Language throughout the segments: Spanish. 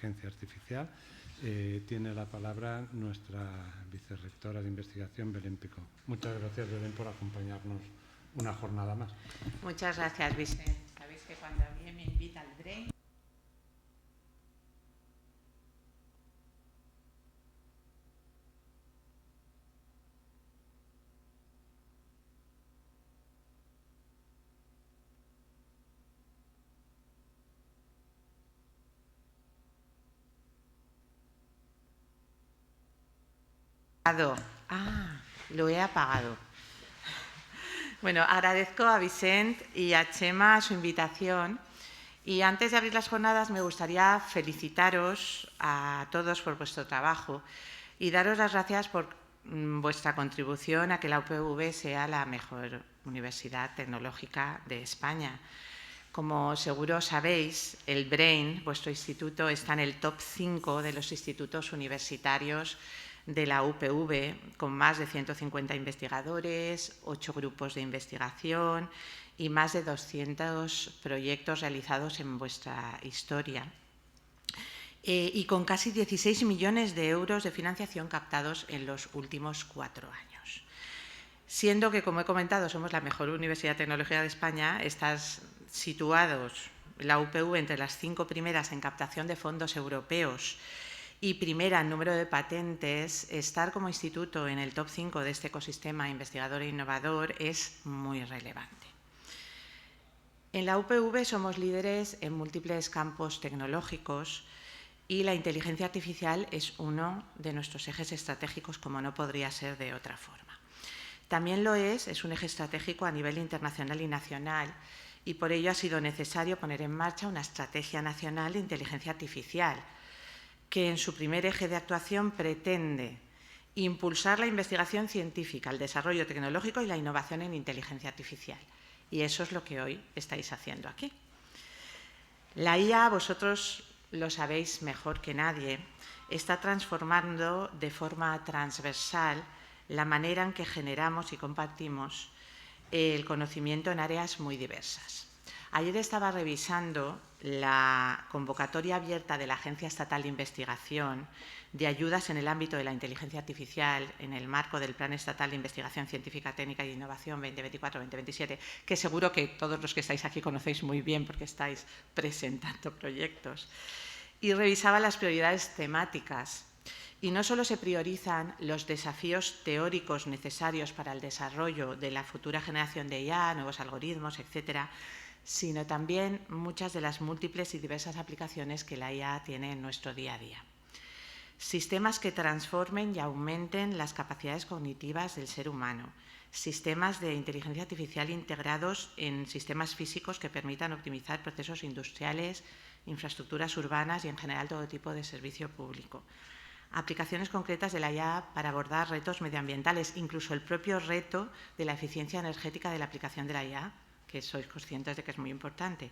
inteligencia artificial. Tiene la palabra nuestra vicerrectora de investigación, Belén Picó. Muchas gracias, Belén, por acompañarnos una jornada más. Muchas gracias, Vicente. Sabéis que cuando alguien me invita al Brain, lo he apagado. Bueno, agradezco a Vicente y a Chema su invitación. Y antes de abrir las jornadas me gustaría felicitaros a todos por vuestro trabajo y daros las gracias por vuestra contribución a que la UPV sea la mejor universidad tecnológica de España. Como seguro sabéis, el BRAIN, vuestro instituto, está en el top 5 de los institutos universitarios de la UPV, con más de 150 investigadores, 8 grupos de investigación y más de 200 proyectos realizados en vuestra historia. Y con casi 16 millones de euros de financiación captados en los últimos 4 años. Siendo que, como he comentado, somos la mejor universidad tecnológica de España, estás situados, la UPV, entre las 5 primeras en captación de fondos europeos y primera en número de patentes, estar como instituto en el top 5 de este ecosistema investigador e innovador es muy relevante. En la UPV somos líderes en múltiples campos tecnológicos y la inteligencia artificial es uno de nuestros ejes estratégicos, como no podría ser de otra forma. También lo es un eje estratégico a nivel internacional y nacional, y por ello ha sido necesario poner en marcha una estrategia nacional de inteligencia artificial, que en su primer eje de actuación pretende impulsar la investigación científica, el desarrollo tecnológico y la innovación en inteligencia artificial. Y eso es lo que hoy estáis haciendo aquí. La IA, vosotros lo sabéis mejor que nadie, está transformando de forma transversal la manera en que generamos y compartimos el conocimiento en áreas muy diversas. Ayer estaba revisando la convocatoria abierta de la Agencia Estatal de Investigación de ayudas en el ámbito de la inteligencia artificial en el marco del Plan Estatal de Investigación Científica, Técnica y Innovación 2024-2027, que seguro que todos los que estáis aquí conocéis muy bien porque estáis presentando proyectos. Y revisaba las prioridades temáticas. Y no solo se priorizan los desafíos teóricos necesarios para el desarrollo de la futura generación de IA, nuevos algoritmos, etcétera, sino también muchas de las múltiples y diversas aplicaciones que la IA tiene en nuestro día a día. Sistemas que transformen y aumenten las capacidades cognitivas del ser humano, sistemas de inteligencia artificial integrados en sistemas físicos que permitan optimizar procesos industriales, infraestructuras urbanas y en general todo tipo de servicio público. Aplicaciones concretas de la IA para abordar retos medioambientales, incluso el propio reto de la eficiencia energética de la aplicación de la IA, que sois conscientes de que es muy importante.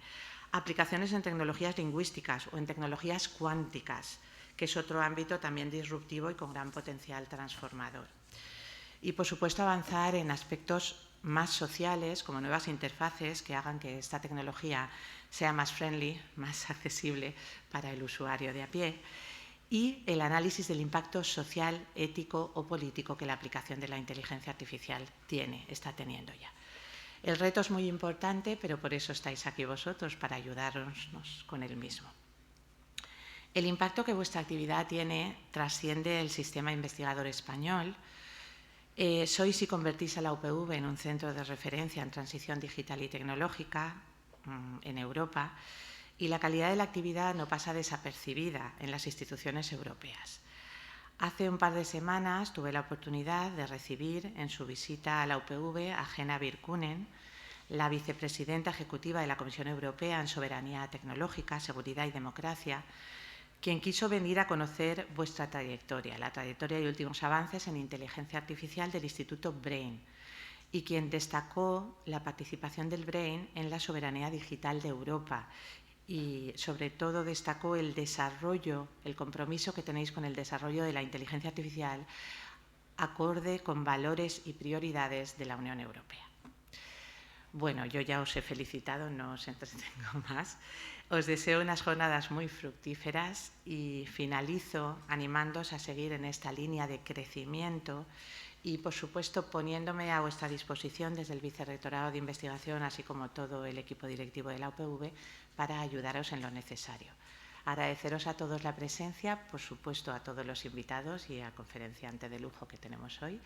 Aplicaciones en tecnologías lingüísticas o en tecnologías cuánticas, que es otro ámbito también disruptivo y con gran potencial transformador. Y, por supuesto, avanzar en aspectos más sociales, como nuevas interfaces que hagan que esta tecnología sea más friendly, más accesible para el usuario de a pie, y el análisis del impacto social, ético o político que la aplicación de la inteligencia artificial está teniendo ya. El reto es muy importante, pero por eso estáis aquí vosotros, para ayudarnos con el mismo. El impacto que vuestra actividad tiene trasciende el sistema investigador español. Sois y convertís a la UPV en un centro de referencia en transición digital y tecnológica en Europa, y la calidad de la actividad no pasa desapercibida en las instituciones europeas. Hace un par de semanas tuve la oportunidad de recibir en su visita a la UPV a Jenna Virkkunen, la vicepresidenta ejecutiva de la Comisión Europea en Soberanía Tecnológica, Seguridad y Democracia, quien quiso venir a conocer vuestra trayectoria, la trayectoria y últimos avances en inteligencia artificial del Instituto BRAIN, y quien destacó la participación del BRAIN en la soberanía digital de Europa. Y sobre todo destacó el desarrollo, el compromiso que tenéis con el desarrollo de la inteligencia artificial acorde con valores y prioridades de la Unión Europea. Bueno, yo ya os he felicitado, no os entretengo más. Os deseo unas jornadas muy fructíferas y finalizo animándoos a seguir en esta línea de crecimiento y, por supuesto, poniéndome a vuestra disposición desde el Vicerrectorado de Investigación, así como todo el equipo directivo de la UPV, para ayudaros en lo necesario. Agradeceros a todos la presencia, por supuesto a todos los invitados y al conferenciante de lujo que tenemos hoy.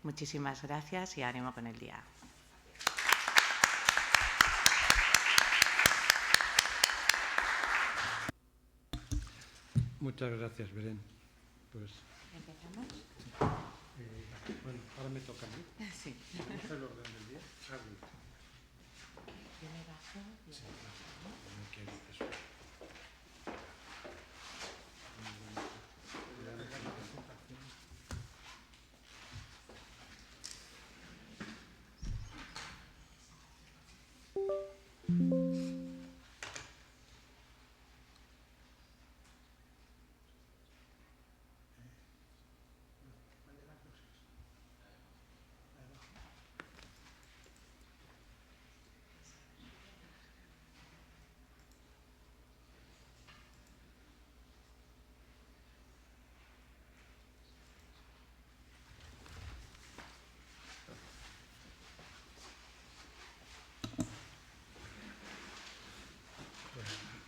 Muchísimas gracias y ánimo con el día. Muchas gracias, Belén. Pues, ¿Empezamos? bueno, ahora me toca a mí. Sí. ¿Cómo es el orden del día? Tiene razón. Sí, claro. No quiero eso.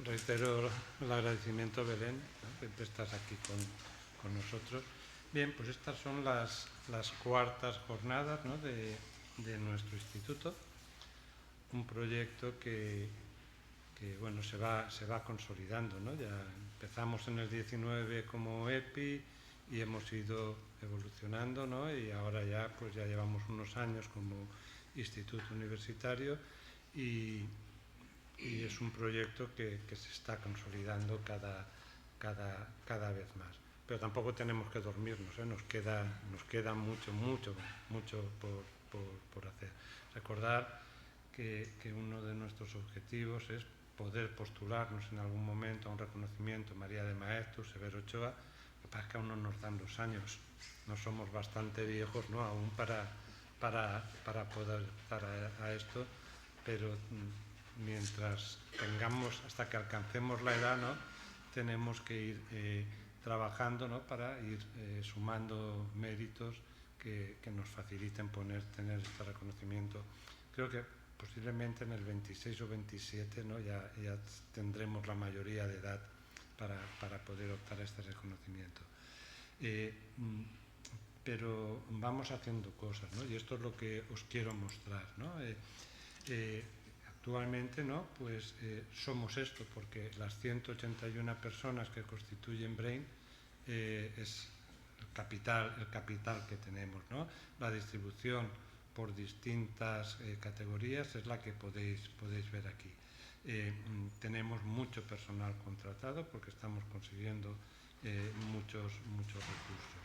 Reitero el agradecimiento, Belén, ¿no? Siempre estás aquí con nosotros. Bien, pues estas son las cuartas jornadas, ¿no? de nuestro instituto, un proyecto que bueno, se va consolidando, ¿no? Ya empezamos en el 19 como EPI y hemos ido evolucionando, ¿no? Y ahora ya, pues ya llevamos unos años como instituto universitario y es un proyecto que se está consolidando cada vez más. Pero tampoco tenemos que dormirnos, ¿eh? Nos queda mucho por hacer. Recordar que uno de nuestros objetivos es poder postularnos en algún momento a un reconocimiento María de Maeztu, Severo Ochoa. Lo que pasa es que aún no nos dan los años, no somos bastante viejos, ¿no? Aún para poder estar a esto, pero mientras tengamos, hasta que alcancemos la edad, ¿no? Tenemos que ir trabajando, ¿no? Para ir sumando méritos que nos faciliten tener este reconocimiento. Creo que posiblemente en el 26 o 27, ¿no? ya tendremos la mayoría de edad para poder optar a este reconocimiento. Pero vamos haciendo cosas, ¿no? Y esto es lo que os quiero mostrar, ¿no? Actualmente, ¿no? Pues somos esto, porque las 181 personas que constituyen BRAIN es el capital que tenemos, ¿no? La distribución por distintas categorías es la que podéis ver aquí. Tenemos mucho personal contratado porque estamos consiguiendo muchos recursos.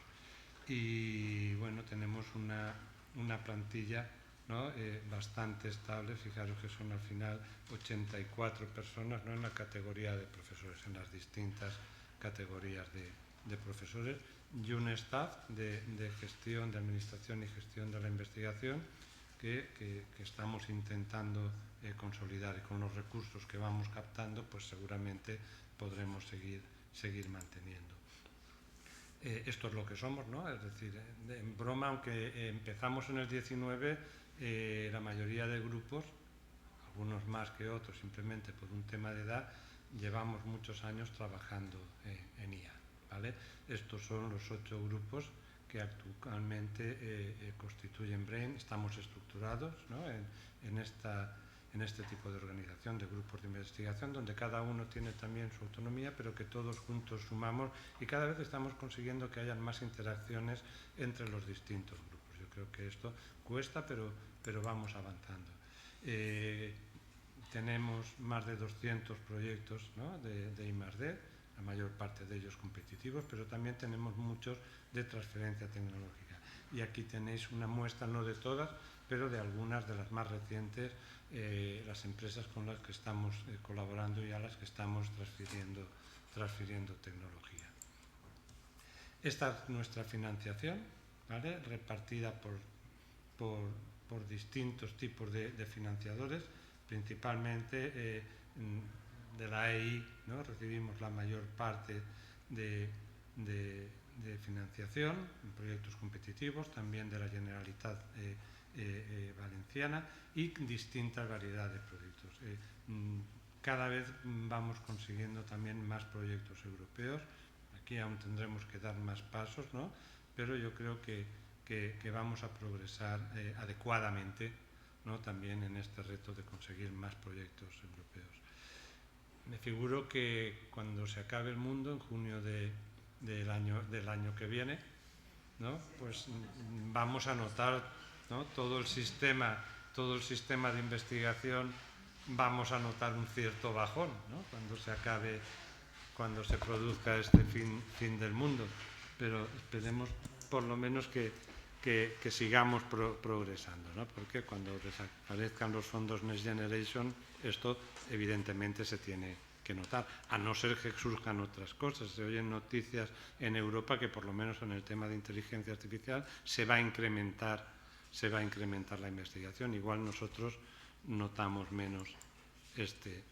Y bueno, tenemos una plantilla, ¿no? Bastante estable. Fijaros que son al final 84 personas, ¿no? En la categoría de profesores, en las distintas categorías de profesores, y un staff de gestión, de administración y gestión de la investigación que estamos intentando consolidar, y con los recursos que vamos captando pues seguramente podremos seguir manteniendo. Esto es lo que somos, ¿no? Es decir, en broma, aunque empezamos en el 19, la mayoría de grupos, algunos más que otros simplemente por un tema de edad, llevamos muchos años trabajando en IA, ¿vale? Estos son los 8 grupos que actualmente constituyen BRAIN. Estamos estructurados, ¿no? en este tipo de organización de grupos de investigación, donde cada uno tiene también su autonomía, pero que todos juntos sumamos, y cada vez estamos consiguiendo que hayan más interacciones entre los distintos grupos. Yo creo que esto cuesta, pero vamos avanzando. Tenemos más de 200 proyectos, ¿no? de I+D, la mayor parte de ellos competitivos, pero también tenemos muchos de transferencia tecnológica. Y aquí tenéis una muestra, no de todas, pero de algunas de las más recientes, las empresas con las que estamos colaborando y a las que estamos transfiriendo tecnología. Esta es nuestra financiación, ¿vale? Repartida por por distintos tipos de financiadores, principalmente de la EI, ¿no? Recibimos la mayor parte de financiación en proyectos competitivos, también de la Generalitat Valenciana, y distintas variedades de proyectos. Cada vez vamos consiguiendo también más proyectos europeos. Aquí aún tendremos que dar más pasos, ¿no? Pero yo creo que vamos a progresar adecuadamente, ¿no? También en este reto de conseguir más proyectos europeos. Me figuro que cuando se acabe el mundo, en junio del año que viene, ¿no? Pues vamos a notar, ¿no? todo el sistema de investigación, vamos a notar un cierto bajón, ¿no? Cuando se produzca este fin del mundo, pero esperemos por lo menos que sigamos progresando, ¿no? Porque cuando desaparezcan los fondos Next Generation, esto evidentemente se tiene que notar, a no ser que surjan otras cosas. Se oyen noticias en Europa que por lo menos en el tema de inteligencia artificial se va a incrementar la investigación. Igual nosotros notamos menos este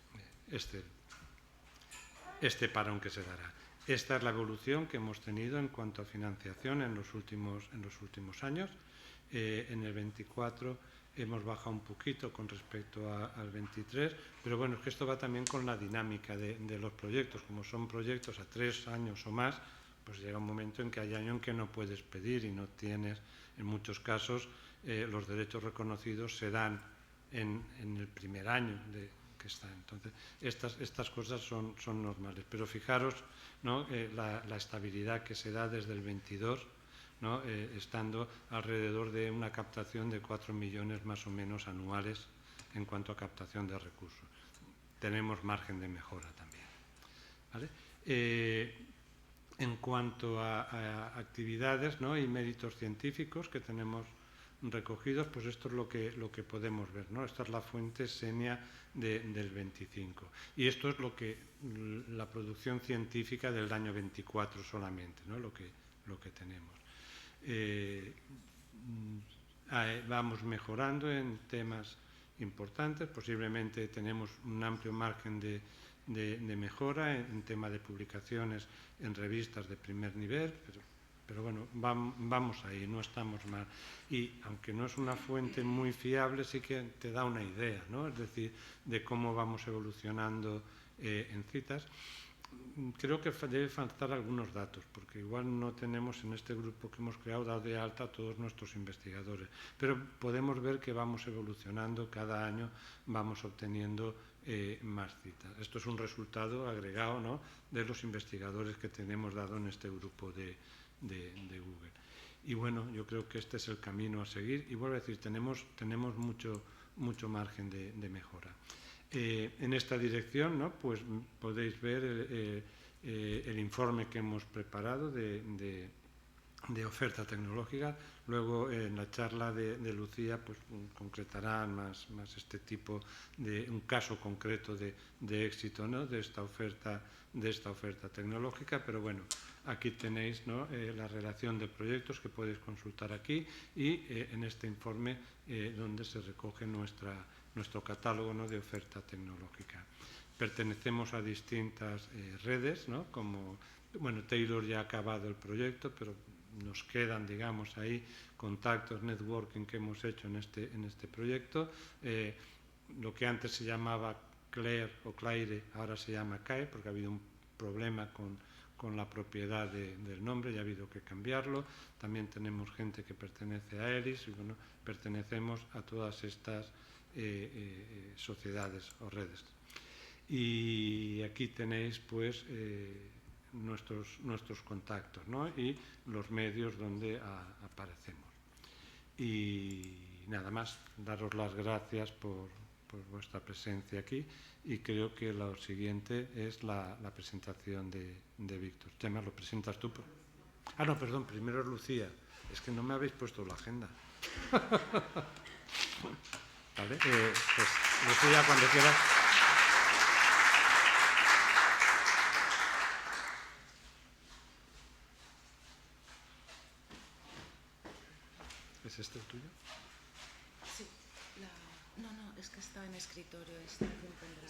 parón que se dará. Esta es la evolución que hemos tenido en cuanto a financiación en los últimos años. En el 24 hemos bajado un poquito con respecto al 23, pero bueno, es que esto va también con la dinámica de los proyectos. Como son proyectos a 3 años o más, pues llega un momento en que hay años en que no puedes pedir y no tienes, en muchos casos, los derechos reconocidos se dan en el primer año que está. Entonces, estas cosas son normales. Pero fijaros, ¿no? La estabilidad que se da desde el 22, ¿no? Estando alrededor de una captación de 4 millones más o menos anuales en cuanto a captación de recursos. Tenemos margen de mejora también, ¿vale? En cuanto a actividades, ¿no? y méritos científicos que tenemos recogidos, pues esto es lo que podemos ver, ¿no? Esta es la fuente SENIA del 25. Y esto es la producción científica del año 24 solamente, ¿no? Lo que tenemos. Vamos mejorando en temas importantes, posiblemente tenemos un amplio margen de mejora en tema de publicaciones en revistas de primer nivel, pero bueno, vamos ahí, no estamos mal. Y aunque no es una fuente muy fiable, sí que te da una idea, ¿no? Es decir, de cómo vamos evolucionando en citas. Creo que debe faltar algunos datos, porque igual no tenemos en este grupo que hemos creado dado de alta a todos nuestros investigadores, pero podemos ver que vamos evolucionando, cada año vamos obteniendo más citas. Esto es un resultado agregado, ¿no? de los investigadores que tenemos dado en este grupo de Google. Y bueno, yo creo que este es el camino a seguir, y vuelvo a decir, tenemos mucho margen de mejora. En esta dirección, ¿no? pues podéis ver el informe que hemos preparado de oferta tecnológica. Luego en la charla de Lucía pues concretarán más este tipo de un caso concreto de éxito, ¿no? de esta oferta tecnológica, pero bueno, aquí tenéis, ¿no? la relación de proyectos que podéis consultar aquí, y en este informe donde se recoge nuestro catálogo, ¿no? de oferta tecnológica. Pertenecemos a distintas redes, ¿no? como, bueno, Taylor ya ha acabado el proyecto, pero nos quedan, digamos, ahí contactos, networking que hemos hecho en este proyecto. Lo que antes se llamaba Claire o Claire, ahora se llama CAE, porque ha habido un problema con la propiedad del nombre y ha habido que cambiarlo. También tenemos gente que pertenece a ERIS, y bueno, pertenecemos a todas estas sociedades o redes. Y aquí tenéis pues nuestros contactos, ¿no? y los medios donde aparecemos. Y nada más, daros las gracias por vuestra presencia aquí, y creo que lo siguiente es la presentación de Víctor. Gemma, ¿lo presentas tú? Ah, no, perdón, primero es Lucía. Es que no me habéis puesto la agenda. ¿Vale? Pues Lucía, cuando quieras. ¿Es este el tuyo? No, es que está en escritorio, está en pendrive.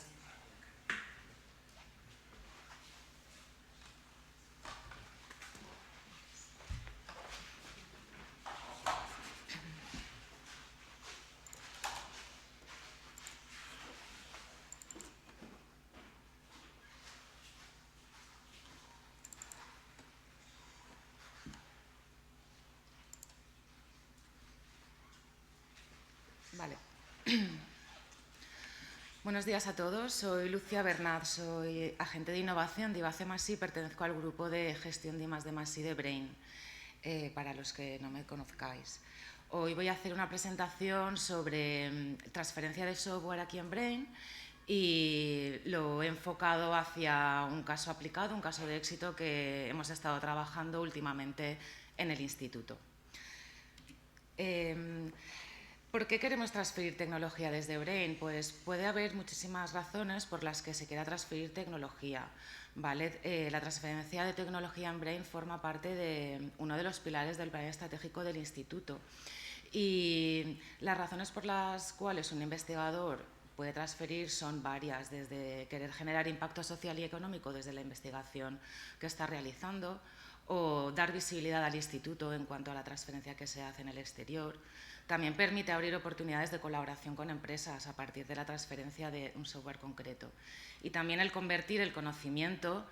Vale. Buenos días a todos, soy Lucia Bernat, soy agente de innovación de I+D+I, pertenezco al grupo de gestión de I+D+I de Brain, para los que no me conozcáis. Hoy voy a hacer una presentación sobre transferencia de software aquí en Brain y lo he enfocado hacia un caso aplicado, un caso de éxito que hemos estado trabajando últimamente en el instituto. ¿Por qué queremos transferir tecnología desde Brain? Pues puede haber muchísimas razones por las que se quiera transferir tecnología, ¿vale? La transferencia de tecnología en Brain forma parte de uno de los pilares del plan estratégico del instituto. Y las razones por las cuales un investigador puede transferir son varias, desde querer generar impacto social y económico desde la investigación que está realizando, o dar visibilidad al instituto en cuanto a la transferencia que se hace en el exterior. También permite abrir oportunidades de colaboración con empresas a partir de la transferencia de un software concreto. Y también el convertir el conocimiento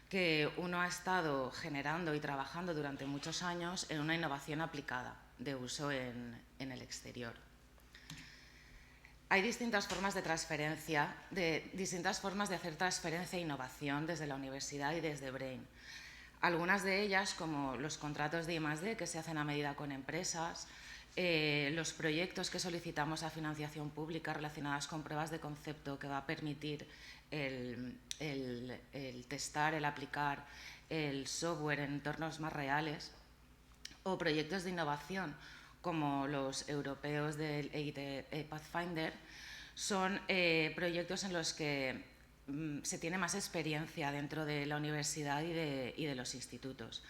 que uno ha estado generando y trabajando durante muchos años en una innovación aplicada de uso en el exterior. Hay distintas formas de transferencia, distintas formas de hacer transferencia e innovación desde la universidad y desde Brain. Algunas de ellas, como los contratos de I+D que se hacen a medida con empresas, los proyectos que solicitamos a financiación pública relacionadas con pruebas de concepto que va a permitir el testar, el aplicar el software en entornos más reales, o proyectos de innovación como los europeos del EIT Pathfinder, son proyectos en los que se tiene más experiencia dentro de la universidad y de los institutos.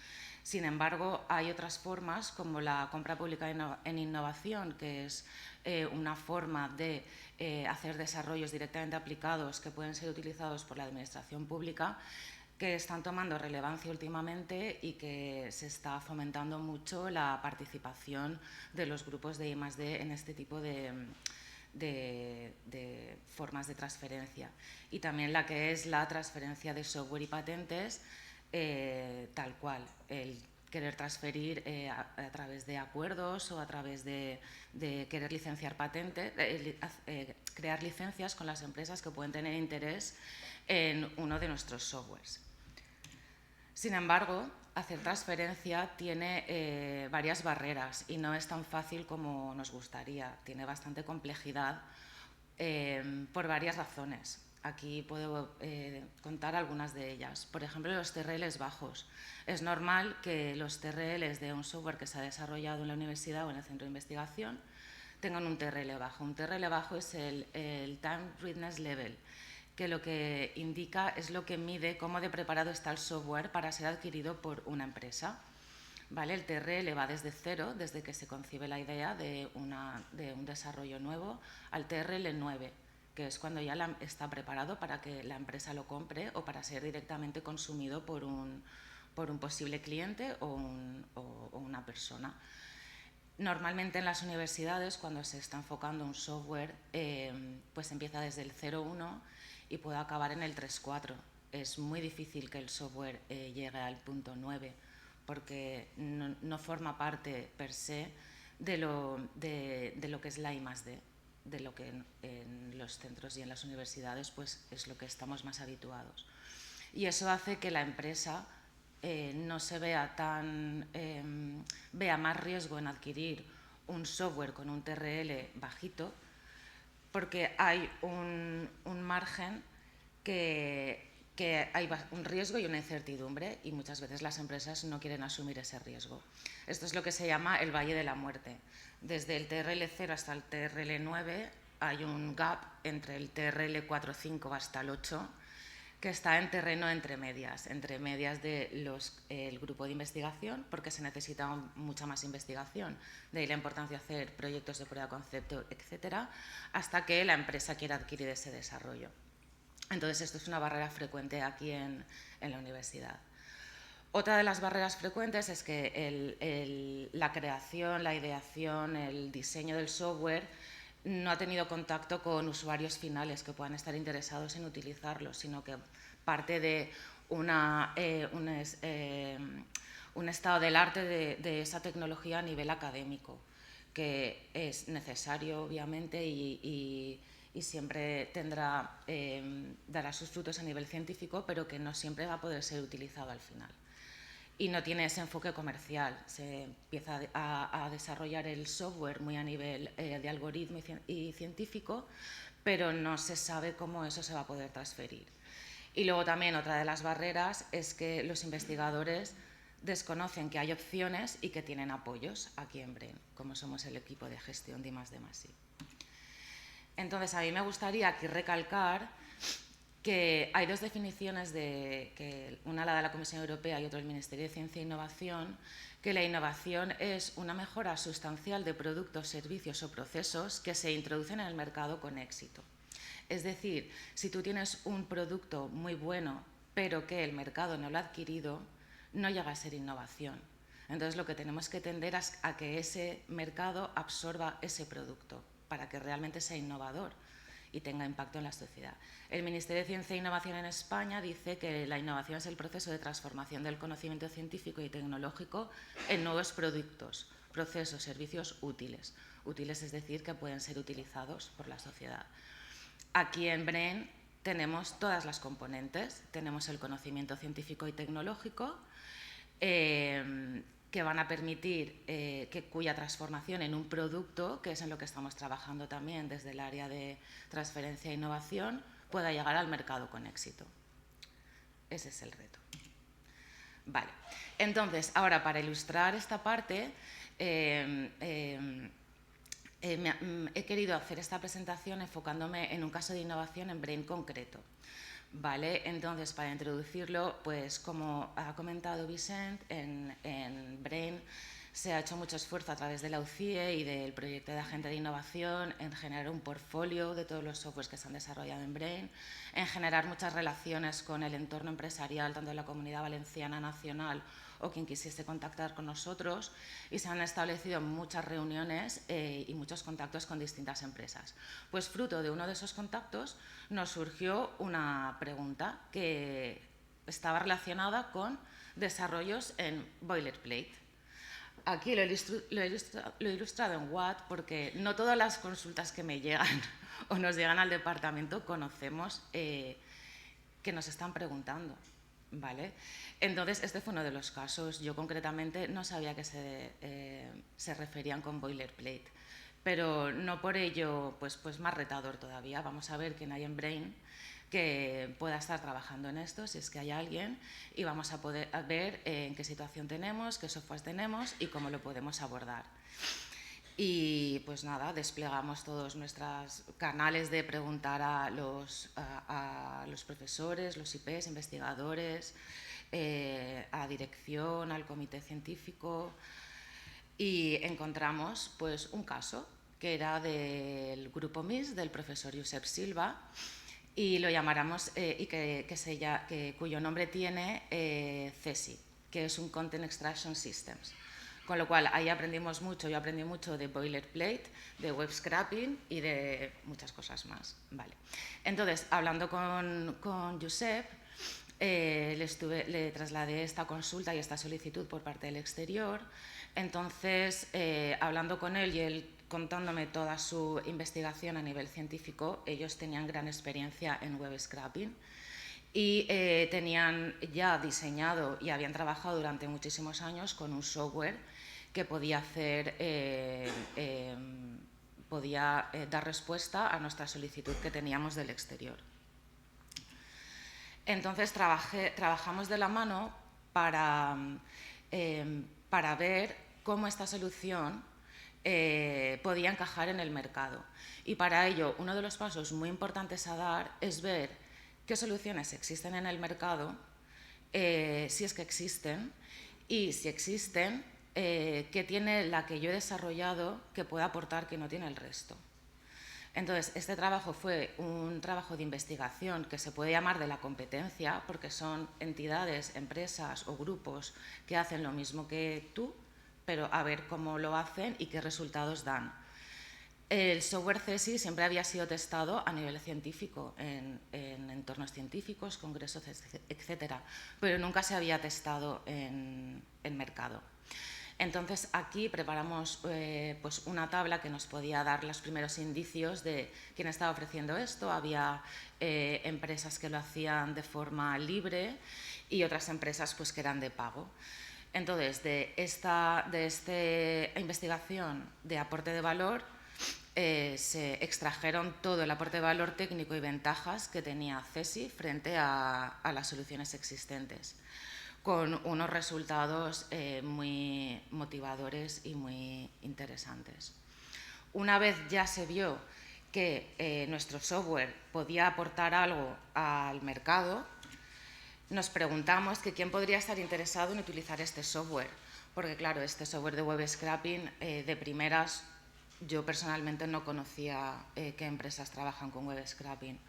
Sin embargo, hay otras formas, como la compra pública en innovación, que es una forma de hacer desarrollos directamente aplicados que pueden ser utilizados por la administración pública, que están tomando relevancia últimamente y que se está fomentando mucho la participación de los grupos de I+D en este tipo de formas de transferencia. Y también la que es la transferencia de software y patentes, tal cual, el querer transferir a través de acuerdos o a través de querer licenciar patentes, crear licencias con las empresas que pueden tener interés en uno de nuestros softwares. Sin embargo, hacer transferencia tiene varias barreras y no es tan fácil como nos gustaría, tiene bastante complejidad por varias razones. Aquí puedo contar algunas de ellas. Por ejemplo, los TRLs bajos. Es normal que los TRLs de un software que se ha desarrollado en la universidad o en el centro de investigación tengan un TRL bajo. Un TRL bajo es el Time Readiness Level, que lo que indica es lo que mide cómo de preparado está el software para ser adquirido por una empresa. ¿Vale? El TRL va desde cero, desde que se concibe la idea de un desarrollo nuevo, al TRL 9, que es cuando ya está preparado para que la empresa lo compre o para ser directamente consumido por un posible cliente o una persona. Normalmente en las universidades, cuando se está enfocando un software, pues empieza desde el 0,1 y puede acabar en el 3,4. Es muy difícil que el software llegue al punto 9 porque no forma parte per se de lo que es la I+D, de lo que en los centros y en las universidades pues es lo que estamos más habituados. Y eso hace que la empresa no se vea vea más riesgo en adquirir un software con un TRL bajito, porque hay un margen que hay un riesgo y una incertidumbre y muchas veces las empresas no quieren asumir ese riesgo. Esto es lo que se llama el valle de la muerte. Desde el TRL 0 hasta el TRL 9 hay un gap entre el TRL 4,5 hasta el 8, que está en terreno entre medias del grupo de investigación, porque se necesita mucha más investigación, de ahí la importancia de hacer proyectos de prueba de concepto, etcétera, hasta que la empresa quiera adquirir ese desarrollo. Entonces, esto es una barrera frecuente aquí en la universidad. Otra de las barreras frecuentes es que la creación, la ideación, el diseño del software no ha tenido contacto con usuarios finales que puedan estar interesados en utilizarlo, sino que parte de un estado del arte de esa tecnología a nivel académico, que es necesario, obviamente, y siempre dará sus frutos a nivel científico, pero que no siempre va a poder ser utilizado al final. Y no tiene ese enfoque comercial. Se empieza a desarrollar el software muy a nivel de algoritmo y científico, pero no se sabe cómo eso se va a poder transferir. Y luego también otra de las barreras es que los investigadores desconocen que hay opciones y que tienen apoyos aquí en Brain, como somos el equipo de gestión de I+D+I. Entonces, a mí me gustaría aquí recalcar que hay dos definiciones, una la de la Comisión Europea y otra del Ministerio de Ciencia e Innovación, que la innovación es una mejora sustancial de productos, servicios o procesos que se introducen en el mercado con éxito. Es decir, si tú tienes un producto muy bueno, pero que el mercado no lo ha adquirido, no llega a ser innovación. Entonces, lo que tenemos que tender es a que ese mercado absorba ese producto para que realmente sea innovador y tenga impacto en la sociedad. El Ministerio de Ciencia e Innovación en España dice que la innovación es el proceso de transformación del conocimiento científico y tecnológico en nuevos productos, procesos, servicios útiles. Útiles es decir, que pueden ser utilizados por la sociedad. Aquí en Brain tenemos todas las componentes. Tenemos el conocimiento científico y tecnológico, que van a permitir cuya transformación en un producto, que es en lo que estamos trabajando también desde el área de transferencia e innovación, pueda llegar al mercado con éxito. Ese es el reto. Vale. Entonces, ahora para ilustrar esta parte, he querido hacer esta presentación enfocándome en un caso de innovación en Brain concreto. Vale, entonces, para introducirlo, pues como ha comentado Vicent, en Brain se ha hecho mucho esfuerzo a través de la UCIE y del proyecto de Agente de Innovación en generar un portfolio de todos los softwares que se han desarrollado en Brain, en generar muchas relaciones con el entorno empresarial, tanto de la Comunidad Valenciana nacional o quien quisiese contactar con nosotros, y se han establecido muchas reuniones y muchos contactos con distintas empresas. Pues fruto de uno de esos contactos nos surgió una pregunta que estaba relacionada con desarrollos en boilerplate. Aquí lo he ilustrado en Watt porque no todas las consultas que me llegan o nos llegan al departamento conocemos que nos están preguntando. ¿Vale? Entonces, este fue uno de los casos. Yo concretamente no sabía que se referían con boilerplate, pero no por ello pues más retador todavía. Vamos a ver quién hay en Brain que pueda estar trabajando en esto, si es que hay alguien, y vamos a poder ver en qué situación tenemos, qué software tenemos y cómo lo podemos abordar. Y pues nada, desplegamos todos nuestros canales de preguntar a los profesores, los IPs, investigadores, a dirección, al comité científico, y encontramos pues un caso que era del grupo MIS, del profesor Josep Silva, y lo llamáramos, cuyo nombre tiene CESI, que es un Content Extraction Systems. Con lo cual, ahí aprendimos mucho. Yo aprendí mucho de boilerplate, de web scraping y de muchas cosas más. Vale. Entonces, hablando con Josep, le trasladé esta consulta y esta solicitud por parte del exterior. Entonces, hablando con él y él contándome toda su investigación a nivel científico, ellos tenían gran experiencia en web scraping. Y tenían ya diseñado y habían trabajado durante muchísimos años con un software que podía dar respuesta a nuestra solicitud que teníamos del exterior. Entonces trabajamos de la mano para ver cómo esta solución podía encajar en el mercado. Y para ello, uno de los pasos muy importantes a dar es ver qué soluciones existen en el mercado, si es que existen, y si existen, qué tiene la que yo he desarrollado que pueda aportar que no tiene el resto. Entonces, este trabajo fue un trabajo de investigación que se puede llamar de la competencia, porque son entidades, empresas o grupos que hacen lo mismo que tú, pero a ver cómo lo hacen y qué resultados dan. El software CESI siempre había sido testado a nivel científico, en entornos científicos, congresos, etcétera, pero nunca se había testado en mercado. Entonces, aquí preparamos pues una tabla que nos podía dar los primeros indicios de quién estaba ofreciendo esto. Había empresas que lo hacían de forma libre y otras empresas pues, que eran de pago. Entonces, de esta investigación de aporte de valor, se extrajeron todo el aporte de valor técnico y ventajas que tenía CESI frente a las soluciones existentes, con unos resultados muy motivadores y muy interesantes. Una vez ya se vio que nuestro software podía aportar algo al mercado, nos preguntamos que quién podría estar interesado en utilizar este software, porque claro, este software de web scraping de primeras yo personalmente no conocía qué empresas trabajan con web scraping.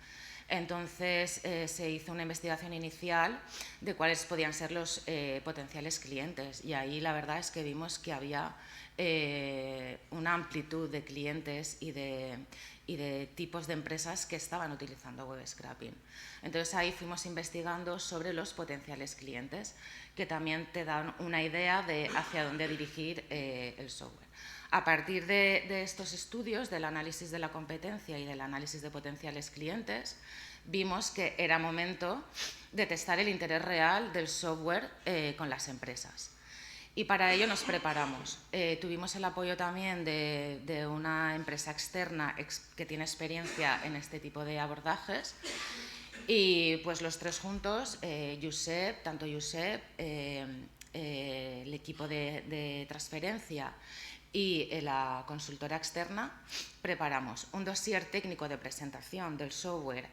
Entonces se hizo una investigación inicial de cuáles podían ser los potenciales clientes y ahí la verdad es que vimos que había una amplitud de clientes y de tipos de empresas que estaban utilizando web scraping. Entonces ahí fuimos investigando sobre los potenciales clientes, que también te dan una idea de hacia dónde dirigir el software. A partir de estos estudios, del análisis de la competencia y del análisis de potenciales clientes, vimos que era momento de testar el interés real del software con las empresas. Y para ello nos preparamos. Tuvimos el apoyo también de una empresa externa que tiene experiencia en este tipo de abordajes. Y pues los tres juntos, tanto Josep, el equipo de transferencia y la consultora externa, preparamos un dossier técnico de presentación del software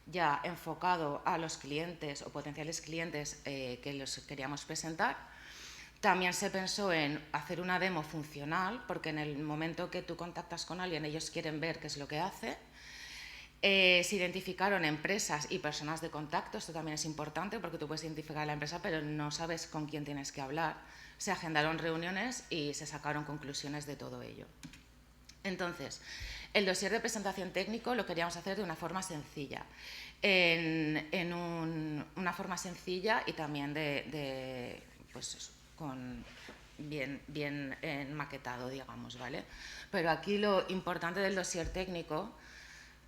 ya enfocado a los clientes o potenciales clientes que los queríamos presentar. También se pensó en hacer una demo funcional, porque en el momento que tú contactas con alguien, ellos quieren ver qué es lo que hace. Se identificaron empresas y personas de contacto, esto también es importante porque tú puedes identificar a la empresa pero no sabes con quién tienes que hablar. Se agendaron reuniones y se sacaron conclusiones de todo ello. Entonces, el dossier de presentación técnico lo queríamos hacer de una forma sencilla, una forma sencilla y también pues, con bien maquetado, digamos, ¿vale? Pero aquí lo importante del dossier técnico,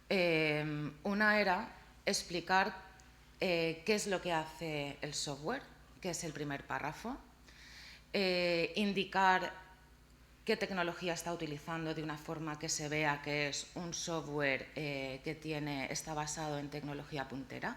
una era explicar qué es lo que hace el software, que es el primer párrafo, indicar qué tecnología está utilizando de una forma que se vea que es un software que está basado en tecnología puntera.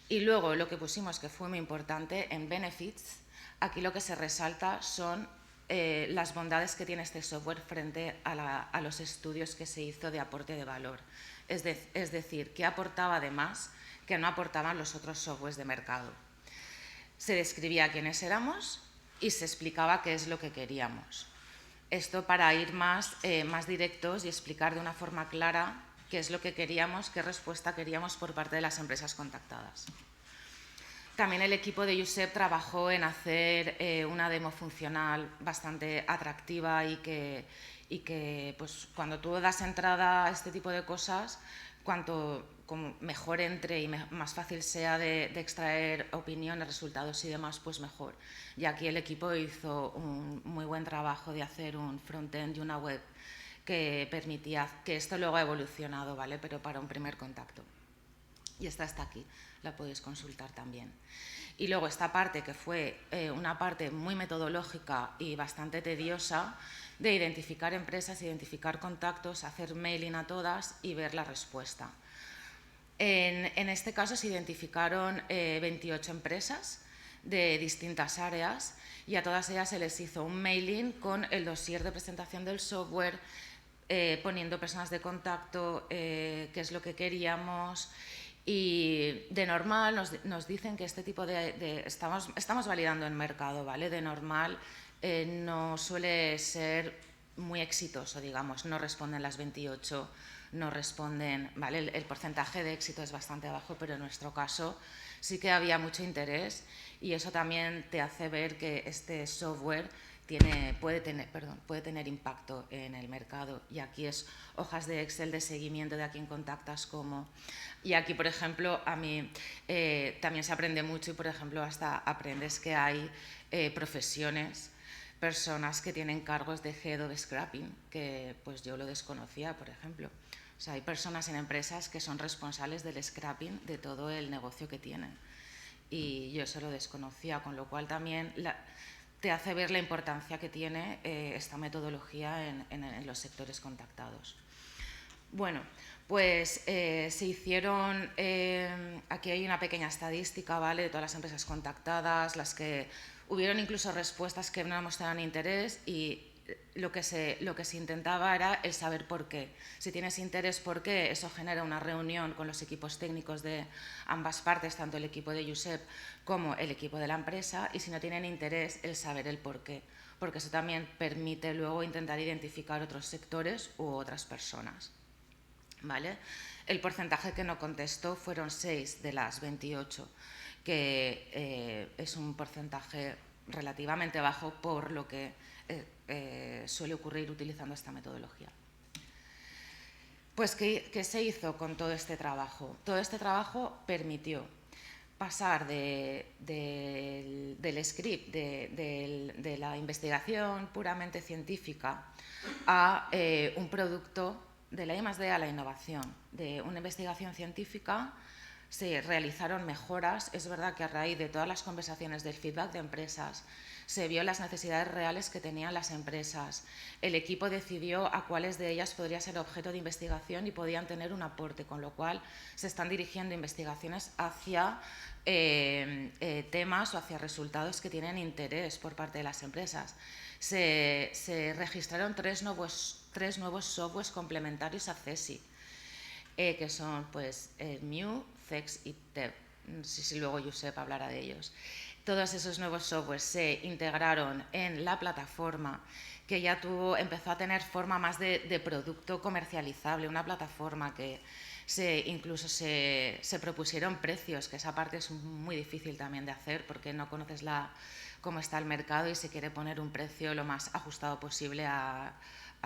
Y luego lo que pusimos, que fue muy importante, en benefits, aquí lo que se resalta son las bondades que tiene este software frente a los estudios que se hizo de aporte de valor. Es decir, qué aportaba además que no aportaban los otros softwares de mercado. Se describía quiénes éramos y se explicaba qué es lo que queríamos. Esto para ir más directos y explicar de una forma clara qué es lo que queríamos, qué respuesta queríamos por parte de las empresas contactadas. También el equipo de Josep trabajó en hacer una demo funcional bastante atractiva y que pues, cuando tú das entrada a este tipo de cosas, cuanto mejor entre y más fácil sea de extraer opiniones, resultados y demás, pues mejor. Y aquí el equipo hizo un muy buen trabajo de hacer un frontend y una web que permitía que esto luego ha evolucionado, ¿vale? Pero para un primer contacto. Y esta está aquí, la podéis consultar también. Y luego esta parte que fue una parte muy metodológica y bastante tediosa, de identificar empresas, identificar contactos, hacer mailing a todas y ver la respuesta. En este caso se identificaron 28 empresas de distintas áreas y a todas ellas se les hizo un mailing con el dossier de presentación del software, poniendo personas de contacto, qué es lo que queríamos Y de normal nos dicen que este tipo estamos validando en mercado, ¿vale? De normal no suele ser muy exitoso, digamos, no responden las 28, no responden, ¿vale? El porcentaje de éxito es bastante bajo, pero en nuestro caso sí que había mucho interés y eso también te hace ver que este software puede tener impacto en el mercado. Y aquí es hojas de Excel de seguimiento de a quién contactas, cómo. Y aquí, por ejemplo, a mí también se aprende mucho y, por ejemplo, hasta aprendes que hay profesiones, personas que tienen cargos de Head of Scrapping, que pues yo lo desconocía, por ejemplo. O sea, hay personas en empresas que son responsables del scrapping de todo el negocio que tienen. Y yo eso lo desconocía, con lo cual también te hace ver la importancia que tiene esta metodología en los sectores contactados. Bueno, pues se hicieron, aquí hay una pequeña estadística, ¿vale?, de todas las empresas contactadas, las que hubieron incluso respuestas que no mostraban interés y lo que se intentaba era el saber por qué. Si tienes interés, ¿por qué? Eso genera una reunión con los equipos técnicos de ambas partes, tanto el equipo de Josep como el equipo de la empresa, y si no tienen interés, el saber el por qué, porque eso también permite luego intentar identificar otros sectores u otras personas, ¿vale? El porcentaje que no contestó fueron 6 de las 28, que es un porcentaje relativamente bajo por lo que suele ocurrir utilizando esta metodología. Pues, ¿qué se hizo con todo este trabajo? Todo este trabajo permitió pasar del script, de la investigación puramente científica, a un producto de la I+D a la innovación, de una investigación científica. Se realizaron mejoras. Es verdad que a raíz de todas las conversaciones del feedback de empresas se vio las necesidades reales que tenían las empresas. El equipo decidió a cuáles de ellas podría ser objeto de investigación y podían tener un aporte, con lo cual se están dirigiendo investigaciones hacia temas o hacia resultados que tienen interés por parte de las empresas. Se registraron tres nuevos softwares complementarios a CESI, que son pues Mew, CEX y TEP. No sé si luego Josep hablará de ellos. Todos esos nuevos softwares se integraron en la plataforma, que ya empezó a tener forma más de producto comercializable, una plataforma que incluso se propusieron precios, que esa parte es muy difícil también de hacer porque no conoces cómo está el mercado y se quiere poner un precio lo más ajustado posible a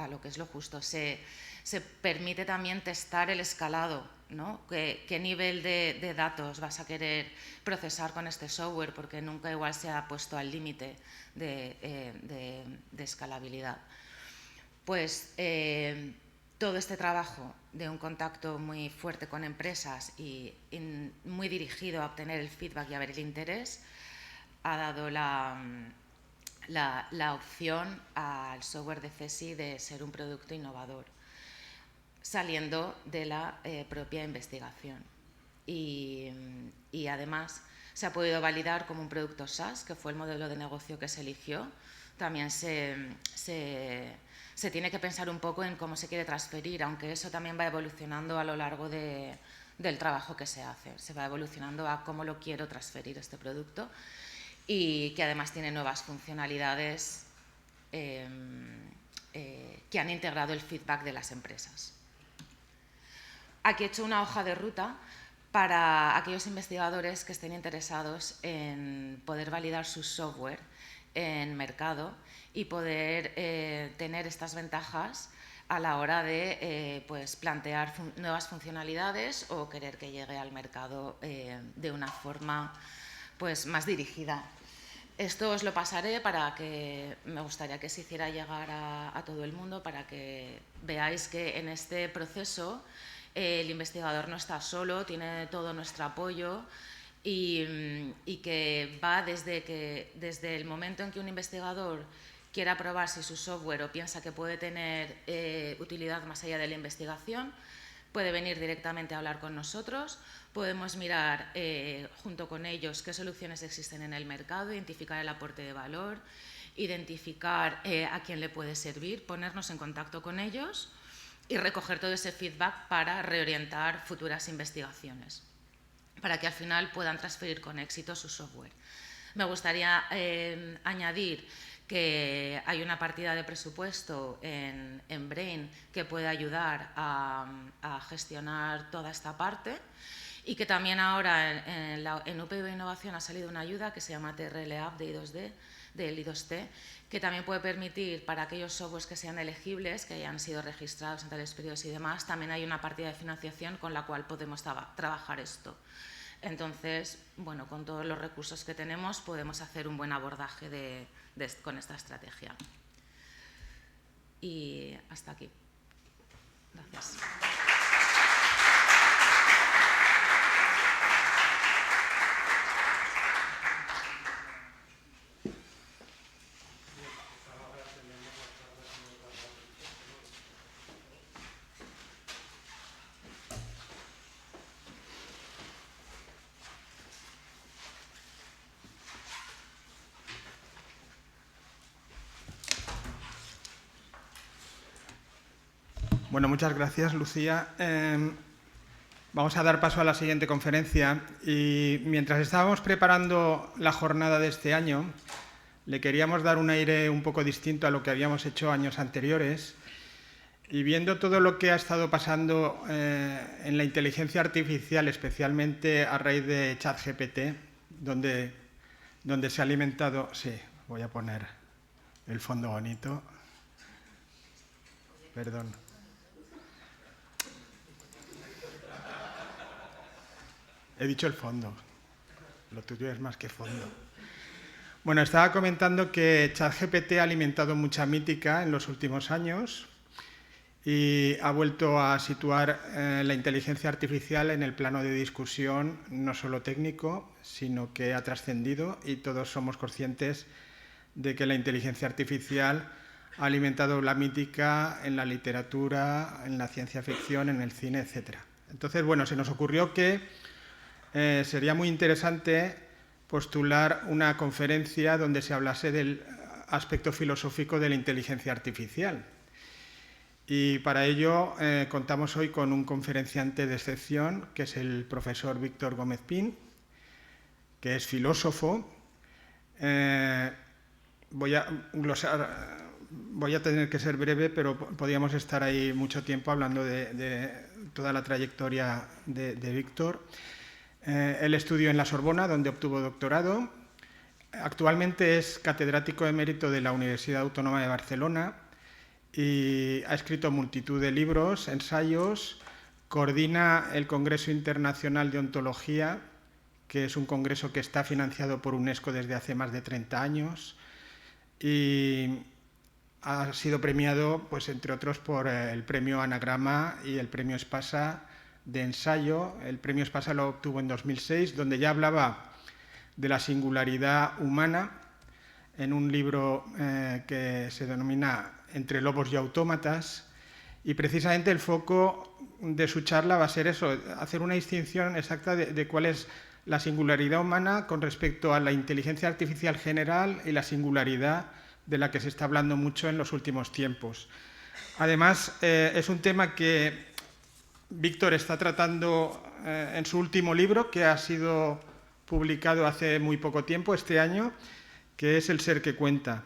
lo que es lo justo. Se permite también testar el escalado, ¿no? ¿Qué nivel de datos vas a querer procesar con este software? Porque nunca igual se ha puesto al límite de escalabilidad. Pues todo este trabajo de un contacto muy fuerte con empresas y muy dirigido a obtener el feedback y a ver el interés ha dado la opción al software de CESI de ser un producto innovador, saliendo de la propia investigación. Y además se ha podido validar como un producto SaaS, que fue el modelo de negocio que se eligió. También se tiene que pensar un poco en cómo se quiere transferir, aunque eso también va evolucionando a lo largo del trabajo que se hace. Se va evolucionando a cómo lo quiero transferir este producto, y que además tiene nuevas funcionalidades que han integrado el feedback de las empresas. Aquí he hecho una hoja de ruta para aquellos investigadores que estén interesados en poder validar su software en mercado y poder tener estas ventajas a la hora de pues, plantear nuevas funcionalidades o querer que llegue al mercado de una forma pues, más dirigida. Esto os lo pasaré para que me gustaría que se hiciera llegar a todo el mundo, para que veáis que en este proceso el investigador no está solo, tiene todo nuestro apoyo y que va desde el momento en que un investigador quiera probar si su software o piensa que puede tener utilidad más allá de la investigación, puede venir directamente a hablar con nosotros. Podemos mirar junto con ellos qué soluciones existen en el mercado, identificar el aporte de valor, identificar a quién le puede servir, ponernos en contacto con ellos y recoger todo ese feedback para reorientar futuras investigaciones. para que al final puedan transferir con éxito su software. Me gustaría añadir que hay una partida de presupuesto en Brain que puede ayudar a gestionar toda esta parte, y que también ahora en UPV Innovación ha salido una ayuda que se llama TRL App del I2T, que también puede permitir para aquellos softwares que sean elegibles, que hayan sido registrados en tales periodos y demás, también hay una partida de financiación con la cual podemos trabajar esto. Entonces, bueno, con todos los recursos que tenemos podemos hacer un buen abordaje con esta estrategia. Y hasta aquí. Gracias. Bueno, muchas gracias, Lucía. Vamos a dar paso a la siguiente conferencia y mientras estábamos preparando la jornada de este año, le queríamos dar un aire un poco distinto a lo que habíamos hecho años anteriores, y viendo todo lo que ha estado pasando en la inteligencia artificial, especialmente a raíz de ChatGPT, donde se ha alimentado... Sí, voy a poner el fondo bonito. Perdón. He dicho el fondo, lo tuyo es más que fondo. Bueno, estaba comentando que ChatGPT ha alimentado mucha mítica en los últimos años y ha vuelto a situar la inteligencia artificial en el plano de discusión no solo técnico, sino que ha trascendido, y todos somos conscientes de que la inteligencia artificial ha alimentado la mítica en la literatura, en la ciencia ficción, en el cine, etc. Entonces, bueno, se nos ocurrió que sería muy interesante postular una conferencia donde se hablase del aspecto filosófico de la inteligencia artificial. Y para ello contamos hoy con un conferenciante de excepción, que es el profesor Víctor Gómez Pin, que es filósofo. Voy a tener que ser breve, pero podríamos estar ahí mucho tiempo hablando de toda la trayectoria de Víctor. Él estudió en la Sorbona, donde obtuvo doctorado. Actualmente es catedrático emérito de la Universidad Autónoma de Barcelona y ha escrito multitud de libros, ensayos, coordina el Congreso Internacional de Ontología, que es un congreso que está financiado por UNESCO desde hace más de 30 años, y ha sido premiado, pues, entre otros, por el premio Anagrama y el premio Espasa de ensayo. El premio Espasa lo obtuvo en 2006, donde ya hablaba de la singularidad humana en un libro que se denomina Entre lobos y autómatas, y precisamente el foco de su charla va a ser eso, hacer una distinción exacta de cuál es la singularidad humana con respecto a la inteligencia artificial general y la singularidad de la que se está hablando mucho en los últimos tiempos. Además, es un tema que Víctor está tratando en su último libro, que ha sido publicado hace muy poco tiempo, este año, que es El ser que cuenta.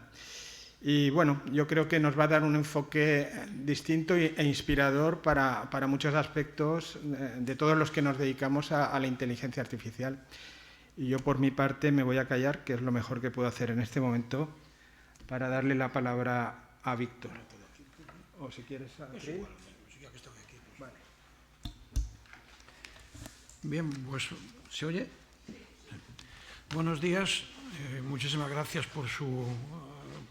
Y bueno, yo creo que nos va a dar un enfoque distinto e inspirador para muchos aspectos de todos los que nos dedicamos a la inteligencia artificial. Y yo, por mi parte, me voy a callar, que es lo mejor que puedo hacer en este momento, para darle la palabra a Víctor. O si quieres, a ti. Vale. Bien, pues, ¿se oye? Buenos días, muchísimas gracias por su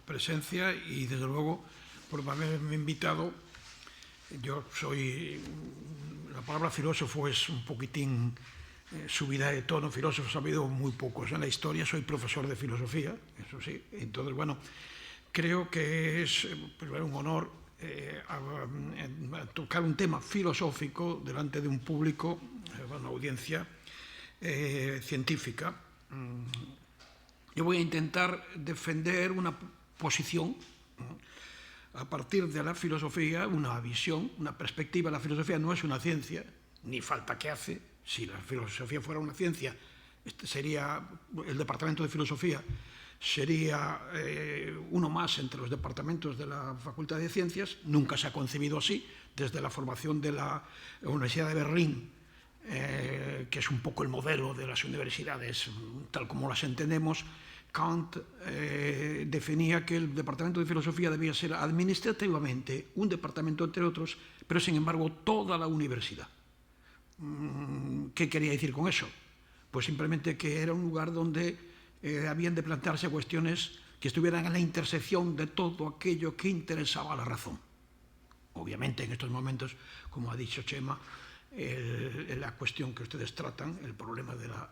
presencia y, desde luego, por haberme invitado. Yo soy... La palabra filósofo es un poquitín subida de tono. Filósofos ha habido muy pocos en la historia. Soy profesor de filosofía, eso sí. Entonces, bueno, creo que es un honor tocar un tema filosófico delante de un público, una audiencia científica. Yo voy a intentar defender una posición a partir de la filosofía, una visión, una perspectiva. La filosofía no es una ciencia, ni falta que hace, Si la filosofía fuera una ciencia, este sería el departamento de filosofía, sería uno más entre los departamentos de la Facultad de Ciencias. Nunca se ha concebido así, desde la formación de la Universidad de Berlín, que es un poco el modelo de las universidades tal como las entendemos. Kant definía que el departamento de filosofía debía ser administrativamente un departamento entre otros, pero sin embargo toda la universidad. ¿Qué quería decir con eso? Pues simplemente que era un lugar donde habían de plantearse cuestiones que estuvieran en la intersección de todo aquello que interesaba a la razón. Obviamente en estos momentos, como ha dicho Chema, la cuestión que ustedes tratan, el problema de la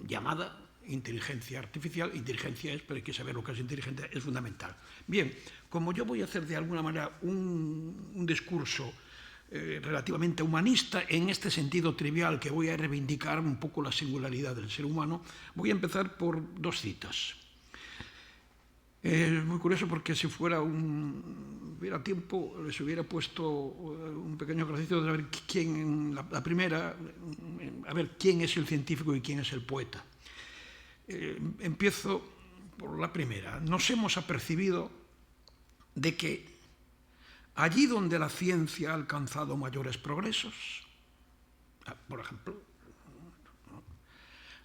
llamada inteligencia artificial, inteligencia es, pero hay que saber lo que es inteligencia, es fundamental. Bien, como yo voy a hacer de alguna manera un discurso relativamente humanista, en este sentido trivial, que voy a reivindicar un poco la singularidad del ser humano, voy a empezar por dos citas. Es muy curioso porque si hubiera tiempo, les hubiera puesto un pequeño ejercicio de ver quién, la primera, a ver quién es el científico y quién es el poeta. Empiezo por la primera. Nos hemos apercibido de que allí donde la ciencia ha alcanzado mayores progresos, por ejemplo,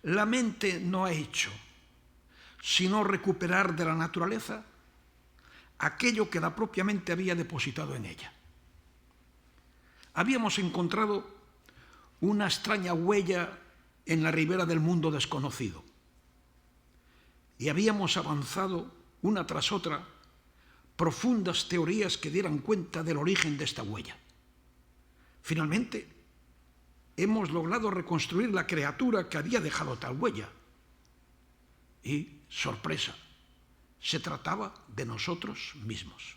la mente no ha hecho sino recuperar de la naturaleza aquello que la propia mente había depositado en ella. Habíamos encontrado una extraña huella en la ribera del mundo desconocido y habíamos avanzado una tras otra profundas teorías que dieran cuenta del origen de esta huella. Finalmente, hemos logrado reconstruir la criatura que había dejado tal huella. Y, sorpresa, se trataba de nosotros mismos.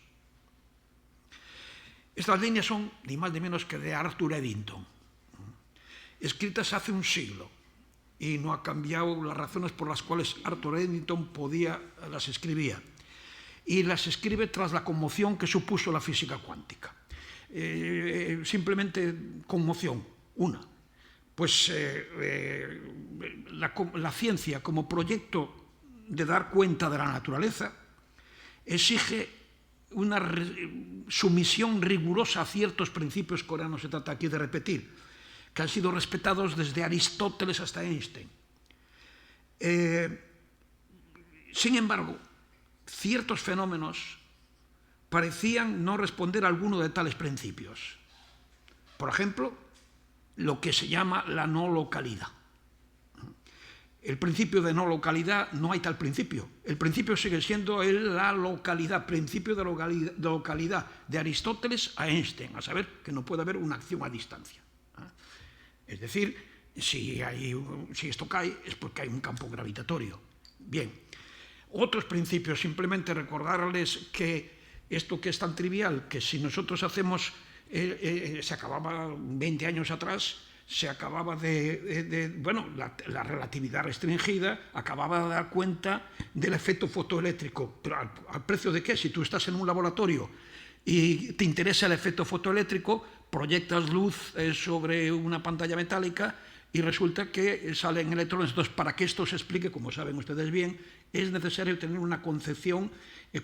Estas líneas son ni más ni menos que de Arthur Eddington, escritas hace un siglo, y no ha cambiado las razones por las cuales Arthur Eddington las escribía. Y las escribe tras la conmoción que supuso la física cuántica. Simplemente conmoción, una. Pues la ciencia como proyecto de dar cuenta de la naturaleza exige una sumisión rigurosa a ciertos principios que ahora no se trata aquí de repetir, que han sido respetados desde Aristóteles hasta Einstein. Sin embargo, ciertos fenómenos parecían no responder a alguno de tales principios. Por ejemplo, lo que se llama la no localidad. El principio de no localidad, no hay tal principio. El principio sigue siendo la localidad, principio de localidad de Aristóteles a Einstein, a saber que no puede haber una acción a distancia. Es decir, si esto cae es porque hay un campo gravitatorio. Bien, otros principios, simplemente recordarles que esto que es tan trivial, que si nosotros hacemos, se acababa 20 años atrás, se acababa la relatividad restringida acababa de dar cuenta del efecto fotoeléctrico. ¿Pero al precio de qué? Si tú estás en un laboratorio y te interesa el efecto fotoeléctrico, proyectas luz sobre una pantalla metálica y resulta que salen electrones. Entonces, para que esto se explique, como saben ustedes bien, es necesario tener una concepción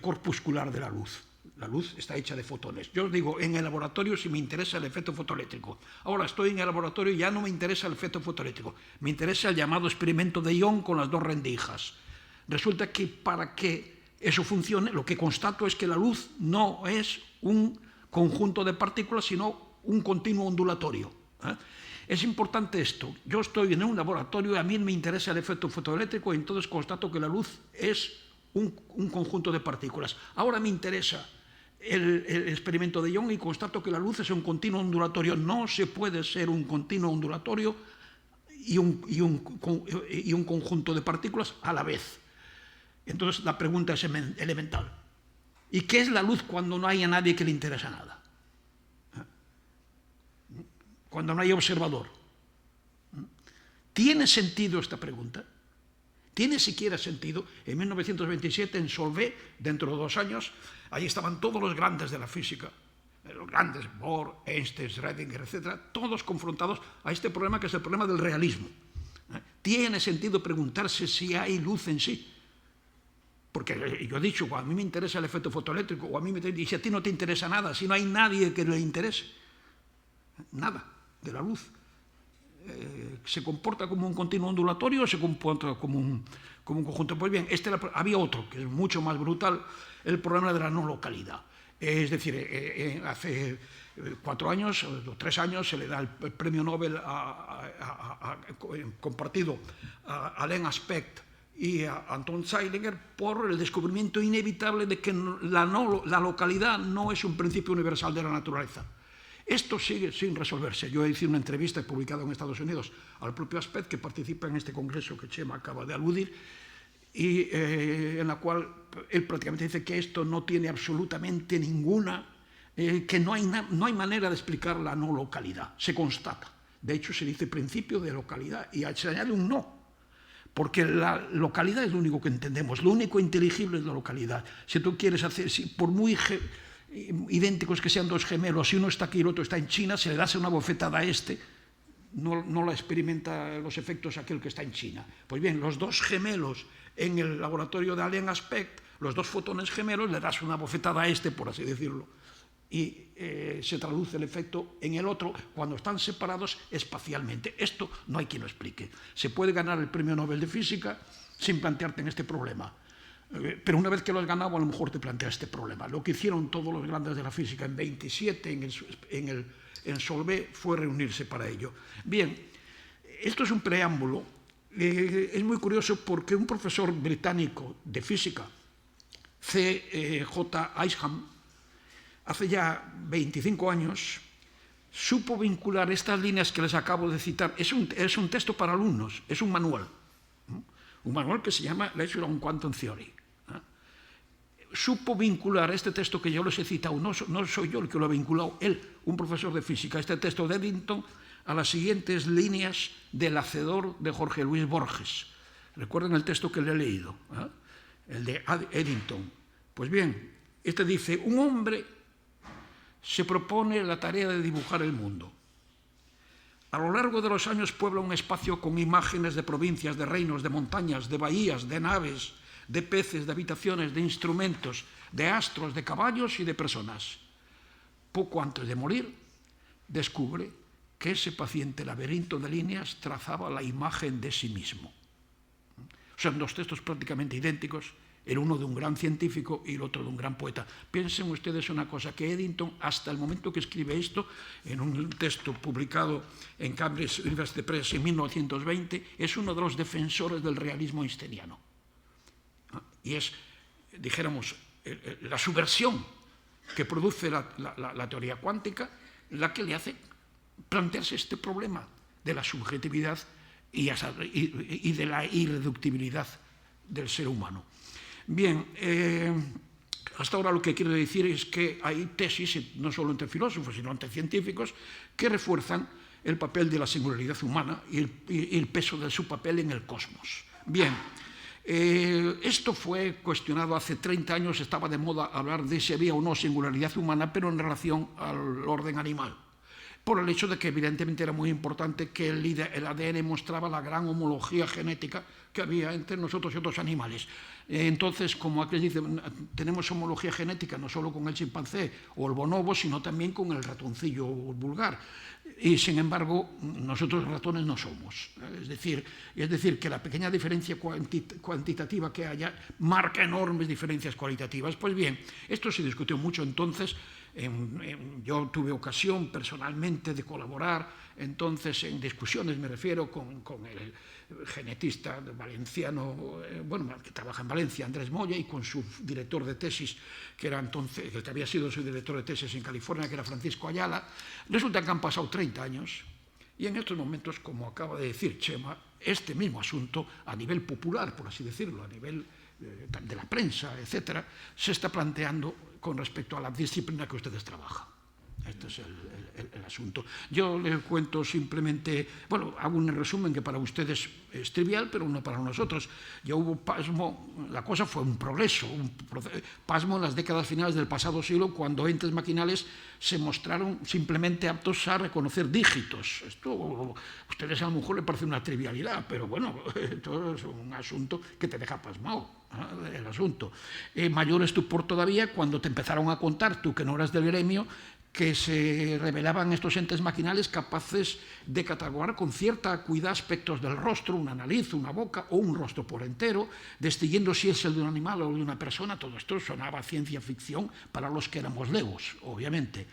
corpuscular de la luz. La luz está hecha de fotones. Yo os digo, en el laboratorio si me interesa el efecto fotoeléctrico. Ahora estoy en el laboratorio y ya no me interesa el efecto fotoeléctrico. Me interesa el llamado experimento de Young con las dos rendijas. Resulta que para que eso funcione, lo que constato es que la luz no es un conjunto de partículas, sino un continuo ondulatorio. Es importante esto. Yo estoy en un laboratorio y a mí me interesa el efecto fotoeléctrico y entonces constato que la luz es un conjunto de partículas. Ahora me interesa el experimento de Young y constato que la luz es un continuo ondulatorio. No se puede ser un continuo ondulatorio y un conjunto de partículas a la vez. Entonces la pregunta es elemental. ¿Y qué es la luz cuando no hay a nadie que le interesa nada? Cuando no hay observador. ¿Tiene sentido esta pregunta? ¿Tiene siquiera sentido? En 1927 en Solvay, dentro de 2 años, ahí estaban todos los grandes de la física, los grandes, Bohr, Einstein, Schrödinger, etcétera, todos confrontados a este problema que es el problema del realismo. Tiene sentido preguntarse si hay luz en sí. Porque yo he dicho, a mí me interesa el efecto fotoeléctrico, y si a ti no te interesa nada, si no hay nadie que le interese, nada de la luz. ¿Se comporta como un continuo ondulatorio o se comporta como un conjunto? Pues bien, había otro, que es mucho más brutal, el problema de la no localidad. Es decir, hace 4 años o 3 años se le da el premio Nobel compartido a Alain Aspect y a Anton Zeilinger por el descubrimiento inevitable de que la localidad no es un principio universal de la naturaleza. Esto sigue sin resolverse. Yo hice una entrevista publicada en Estados Unidos al propio Aspect, que participa en este congreso que Chema acaba de aludir, y en la cual él prácticamente dice que esto no tiene absolutamente ninguna, que no hay manera de explicar la no localidad, se constata. De hecho, se dice principio de localidad y se añade un no, porque la localidad es lo único que entendemos, lo único inteligible es la localidad. Si tú quieres hacer, por muy idénticos que sean dos gemelos, si uno está aquí y el otro está en China, se le da una bofetada a este, no la experimenta los efectos aquel que está en China. Pues bien, los dos gemelos en el laboratorio de Alain Aspect, los dos fotones gemelos, le das una bofetada a este, por así decirlo, y se traduce el efecto en el otro cuando están separados espacialmente. Esto no hay quien lo explique. Se puede ganar el premio Nobel de Física sin plantearte en este problema. Pero una vez que lo has ganado, a lo mejor te planteas este problema. Lo que hicieron todos los grandes de la física en 27, en Solvay, fue reunirse para ello. Bien, esto es un preámbulo. Es muy curioso porque un profesor británico de física, C.J. Isham, hace ya 25 años, supo vincular estas líneas que les acabo de citar. Es un texto para alumnos, es un manual. Un manual que se llama Lecture on Quantum Theory. Supo vincular este texto que yo les he citado, no soy yo el que lo ha vinculado, él, un profesor de física, este texto de Eddington, a las siguientes líneas del Hacedor de Jorge Luis Borges. ¿Recuerdan el texto que le he leído? El de Eddington. Pues bien, este dice, un hombre se propone la tarea de dibujar el mundo. A lo largo de los años puebla un espacio con imágenes de provincias, de reinos, de montañas, de bahías, de naves, de peces, de habitaciones, de instrumentos, de astros, de caballos y de personas. Poco antes de morir, descubre que ese paciente laberinto de líneas trazaba la imagen de sí mismo. Son dos textos prácticamente idénticos, el uno de un gran científico y el otro de un gran poeta. Piensen ustedes una cosa, que Eddington, hasta el momento que escribe esto, en un texto publicado en Cambridge University Press en 1920, es uno de los defensores del realismo einsteiniano. Y es, dijéramos, la subversión que produce la teoría cuántica la que le hace plantearse este problema de la subjetividad y de la irreductibilidad del ser humano. Bien, hasta ahora lo que quiero decir es que hay tesis, no solo entre filósofos, sino entre científicos, que refuerzan el papel de la singularidad humana y el peso de su papel en el cosmos. Bien, esto fue cuestionado hace 30 años, estaba de moda hablar de si había o no singularidad humana, pero en relación al orden animal, por el hecho de que evidentemente era muy importante que el ADN mostraba la gran homología genética que había entre nosotros y otros animales. Entonces, como aquel dice, tenemos homología genética no solo con el chimpancé o el bonobo, sino también con el ratoncillo vulgar. Y, sin embargo, nosotros ratones no somos. Es decir, que la pequeña diferencia cuantitativa que haya marca enormes diferencias cualitativas. Pues bien, esto se discutió mucho entonces. Yo tuve ocasión personalmente de colaborar entonces en discusiones, me refiero, con el genetista valenciano, que trabaja en Valencia, Andrés Moya, y con su director de tesis, que era entonces, el que había sido su director de tesis en California, que era Francisco Ayala. Resulta que han pasado 30 años y en estos momentos, como acaba de decir Chema, este mismo asunto a nivel popular, por así decirlo, a nivel de la prensa, etcétera, se está planteando con respecto a la disciplina que ustedes trabajan. Este es el asunto. Yo le cuento simplemente, bueno, hago un resumen que para ustedes es trivial, pero no para nosotros. Ya hubo pasmo, la cosa fue un progreso, pasmo en las décadas finales del pasado siglo, cuando entes maquinales se mostraron simplemente aptos a reconocer dígitos. Esto a ustedes a lo mejor le parece una trivialidad, pero bueno, esto es un asunto que te deja pasmado, ¿eh? El asunto. Mayor estupor todavía cuando te empezaron a contar, tú que no eras del gremio, que se revelaban estos entes maquinales capaces de catalogar con cierta acuidad aspectos del rostro, una nariz, una boca o un rostro por entero, distinguiendo si es el de un animal o de una persona. Todo esto sonaba ciencia ficción para los que éramos legos, obviamente.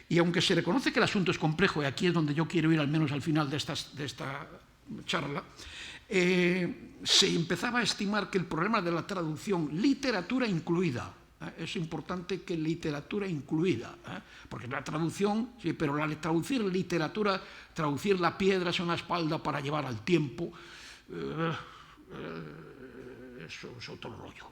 Y aunque se reconoce que el asunto es complejo, y aquí es donde yo quiero ir al menos al final de esta charla, se empezaba a estimar que el problema de la traducción, literatura incluida, es importante que literatura incluida, porque la traducción, sí, pero traducir literatura, traducir la piedra es una espalda para llevar al tiempo, eso es otro rollo,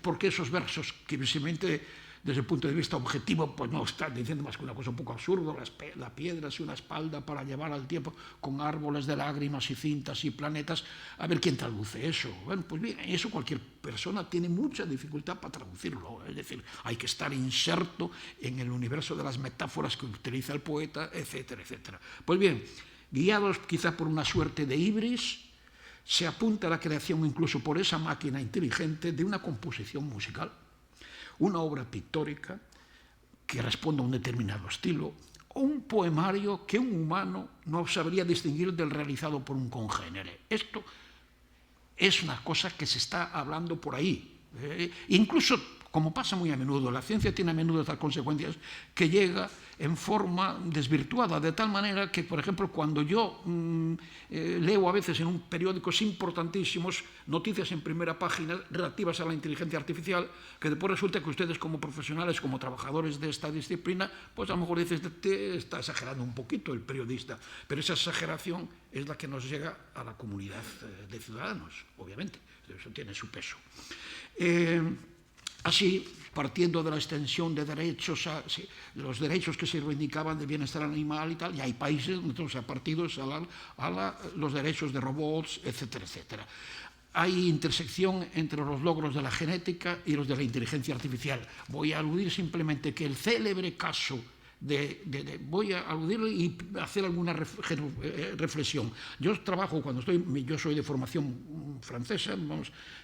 porque esos versos que visiblemente desde el punto de vista objetivo pues no están diciendo más que una cosa un poco absurda, la piedra es una espalda para llevar al tiempo, con árboles de lágrimas y cintas y planetas, a ver quién traduce eso. Bueno, pues bien, eso cualquier persona tiene mucha dificultad para traducirlo, es decir, hay que estar inserto en el universo de las metáforas que utiliza el poeta, etcétera, etcétera. Pues bien, guiados quizá por una suerte de ibris, se apunta a la creación incluso por esa máquina inteligente de una composición musical, una obra pictórica que responda a un determinado estilo, o un poemario que un humano no sabría distinguir del realizado por un congénere. Esto es una cosa que se está hablando por ahí. Incluso, como pasa muy a menudo, la ciencia tiene a menudo estas consecuencias, que llega en forma desvirtuada, de tal manera que, por ejemplo, cuando yo leo a veces en un periódico importantísimos noticias en primera página relativas a la inteligencia artificial, que después resulta que ustedes como profesionales, como trabajadores de esta disciplina, pues a lo mejor dices, te está exagerando un poquito el periodista, pero esa exageración es la que nos llega a la comunidad de ciudadanos, obviamente, eso tiene su peso. Así, partiendo de la extensión de derechos, los derechos que se reivindicaban de bienestar animal y tal, y hay países donde se ha partido los derechos de robots, etcétera, etcétera. Hay intersección entre los logros de la genética y los de la inteligencia artificial. Voy a aludir simplemente que el célebre caso voy a aludir y hacer alguna reflexión. Yo soy de formación francesa,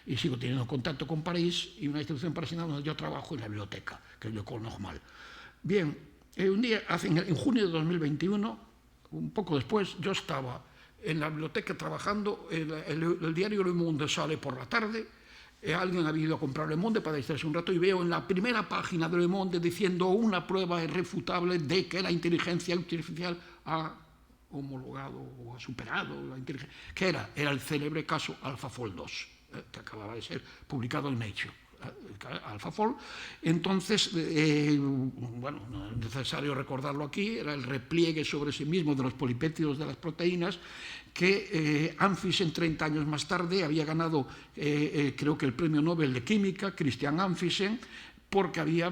y sigo teniendo contacto con París, y una institución parisina donde yo trabajo en la biblioteca, que es l'École Normale. Bien, un día, en junio de 2021, un poco después, yo estaba en la biblioteca trabajando, el diario Le Monde sale por la tarde, alguien ha ido a comprar Le Monde para distraerse un rato y veo en la primera página de Le Monde diciendo una prueba irrefutable de que la inteligencia artificial ha homologado o ha superado la inteligencia. ¿Qué era? Era el célebre caso AlphaFold 2, que acababa de ser publicado en Nature. AlphaFold. Entonces, bueno, no es necesario recordarlo aquí, era el repliegue sobre sí mismo de los polipéptidos de las proteínas que Amphisen 30 años más tarde había ganado, creo que el premio Nobel de Química, Christian Amphisen, porque había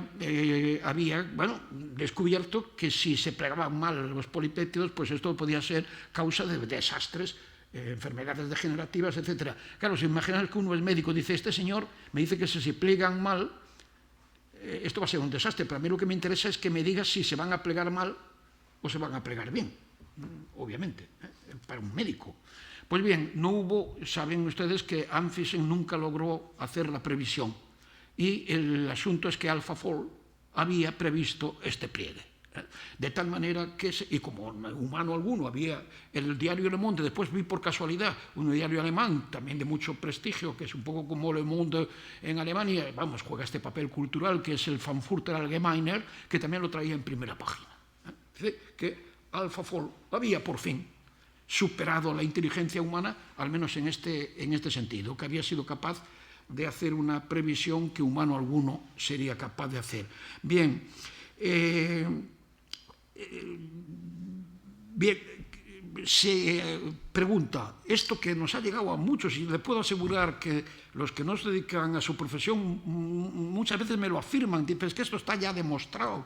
descubierto que si se plegaban mal los polipéptidos, pues esto podía ser causa de desastres, enfermedades degenerativas, etc. Claro, si imaginan que uno es médico y dice, este señor me dice que si se plegan mal, esto va a ser un desastre, pero a mí lo que me interesa es que me diga si se van a plegar mal o se van a plegar bien, obviamente, para un médico. Pues bien, no hubo, saben ustedes que Amphisen nunca logró hacer la previsión, y el asunto es que AlphaFold había previsto este pliegue. De tal manera que, y como humano alguno había el diario Le Monde, después vi por casualidad un diario alemán también de mucho prestigio, que es un poco como Le Monde en Alemania, vamos, juega este papel cultural, que es el Frankfurter Allgemeiner, que también lo traía en primera página. Dice que AlphaFold había por fin superado la inteligencia humana, al menos en este sentido, que había sido capaz de hacer una previsión que humano alguno sería capaz de hacer. Bien, se pregunta, esto que nos ha llegado a muchos, y le puedo asegurar que los que no se dedican a su profesión muchas veces me lo afirman, dicen, es que esto está ya demostrado,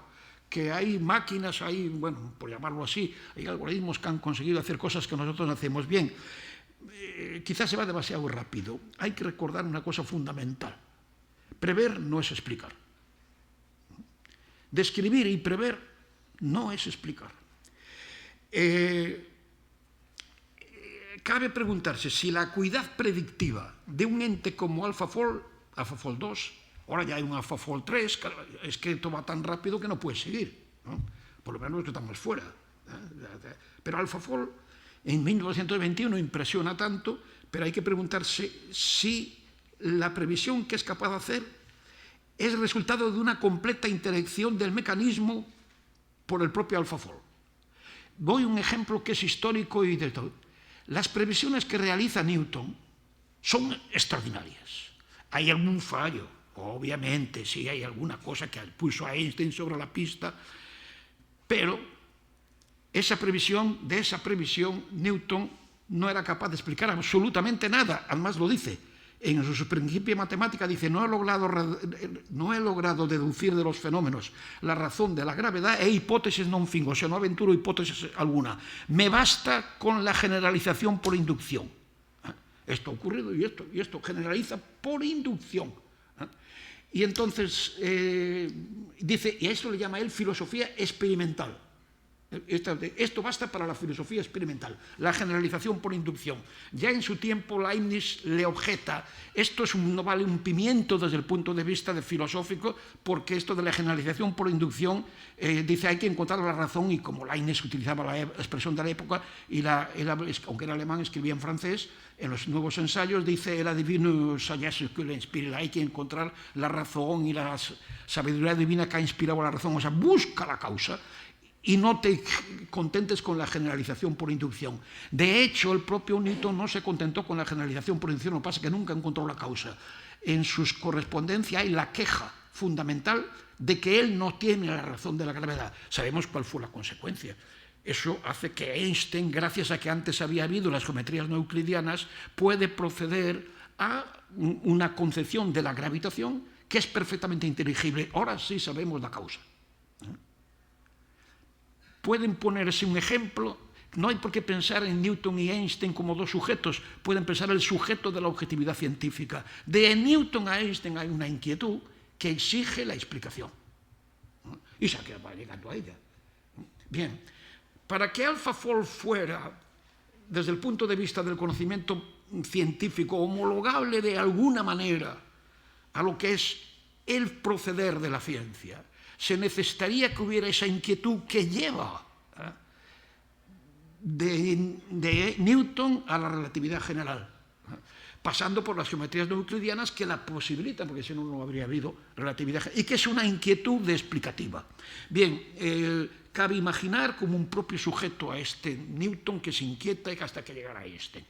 que hay máquinas, hay, bueno, por llamarlo así, hay algoritmos que han conseguido hacer cosas que nosotros no hacemos bien. Quizás se va demasiado rápido. Hay que recordar una cosa fundamental. Prever no es explicar. Describir y prever no es explicar. Cabe preguntarse si la acuidad predictiva de un ente como AlphaFold 2, ahora ya hay un AlphaFold 3, es que esto va tan rápido que no puede seguir, ¿no? Por lo menos que estamos fuera. Pero AlphaFold en 1921 impresiona tanto, pero hay que preguntarse si la previsión que es capaz de hacer es el resultado de una completa interacción del mecanismo por el propio AlphaFold. Doy un ejemplo que es histórico y de todo. Las previsiones que realiza Newton son extraordinarias. Hay algún fallo, obviamente, sí hay alguna cosa que puso a Einstein sobre la pista, pero de esa previsión, Newton no era capaz de explicar absolutamente nada. Además lo dice, en su principio de matemática dice, no he logrado deducir de los fenómenos la razón de la gravedad e hipótesis non fingo, o sea, no aventuro hipótesis alguna. Me basta con la generalización por inducción. Esto ha ocurrido y esto generaliza por inducción. Y entonces dice, y a eso le llama él filosofía experimental. Esto basta para la filosofía experimental, la generalización por inducción. Ya en su tiempo Leibniz le objeta, esto no vale un pimiento desde el punto de vista filosófico, porque esto de la generalización por inducción, dice, hay que encontrar la razón, y como Leibniz utilizaba la expresión de la época, y aunque era alemán, escribía en francés, en los nuevos ensayos dice, la divine sagesse que le inspire, hay que encontrar la razón y la sabiduría divina que ha inspirado la razón, o sea, busca la causa, y no te contentes con la generalización por inducción. De hecho, el propio Newton no se contentó con la generalización por inducción, lo que pasa es que nunca encontró la causa. En sus correspondencias hay la queja fundamental de que él no tiene la razón de la gravedad. Sabemos cuál fue la consecuencia. Eso hace que Einstein, gracias a que antes había habido las geometrías no euclidianas, puede proceder a una concepción de la gravitación que es perfectamente inteligible. Ahora sí sabemos la causa. Pueden ponerse un ejemplo, no hay por qué pensar en Newton y Einstein como dos sujetos, pueden pensar el sujeto de la objetividad científica. De Newton a Einstein hay una inquietud que exige la explicación. Y se va llegando a ella. Bien, para que AlphaFold fuera, desde el punto de vista del conocimiento científico, homologable de alguna manera a lo que es el proceder de la ciencia, se necesitaría que hubiera esa inquietud que lleva de Newton a la relatividad general, pasando por las geometrías no euclidianas que la posibilitan, porque si no, no habría habido relatividad general, y que es una inquietud explicativa. Bien, cabe imaginar como un propio sujeto a este Newton que se inquieta hasta que llegara a Einstein.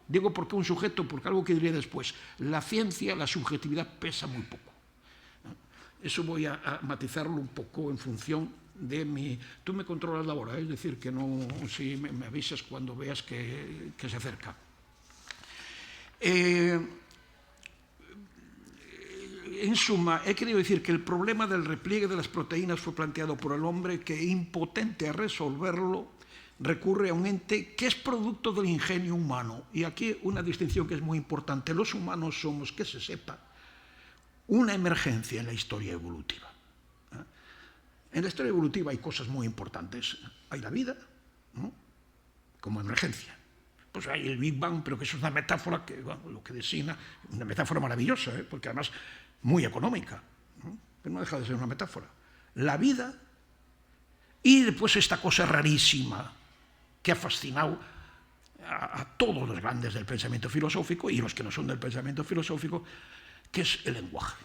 Digo por qué un sujeto, porque algo que diré después, la ciencia, la subjetividad pesa muy poco. Eso voy a matizarlo un poco en función de mi... Tú me controlas la hora, es decir, que no, si me avisas cuando veas que se acerca. En suma, he querido decir que el problema del repliegue de las proteínas fue planteado por el hombre que, impotente a resolverlo, recurre a un ente que es producto del ingenio humano. Y aquí una distinción que es muy importante. Los humanos somos, que se sepa, una emergencia en la historia evolutiva. En la historia evolutiva hay cosas muy importantes. Hay la vida, ¿no?, como emergencia. Pues hay el Big Bang, pero que eso es una metáfora que, bueno, lo que designa, una metáfora maravillosa, porque además muy económica, ¿no?, pero no deja de ser una metáfora. La vida y después esta cosa rarísima que ha fascinado a todos los grandes del pensamiento filosófico y los que no son del pensamiento filosófico, que es el lenguaje.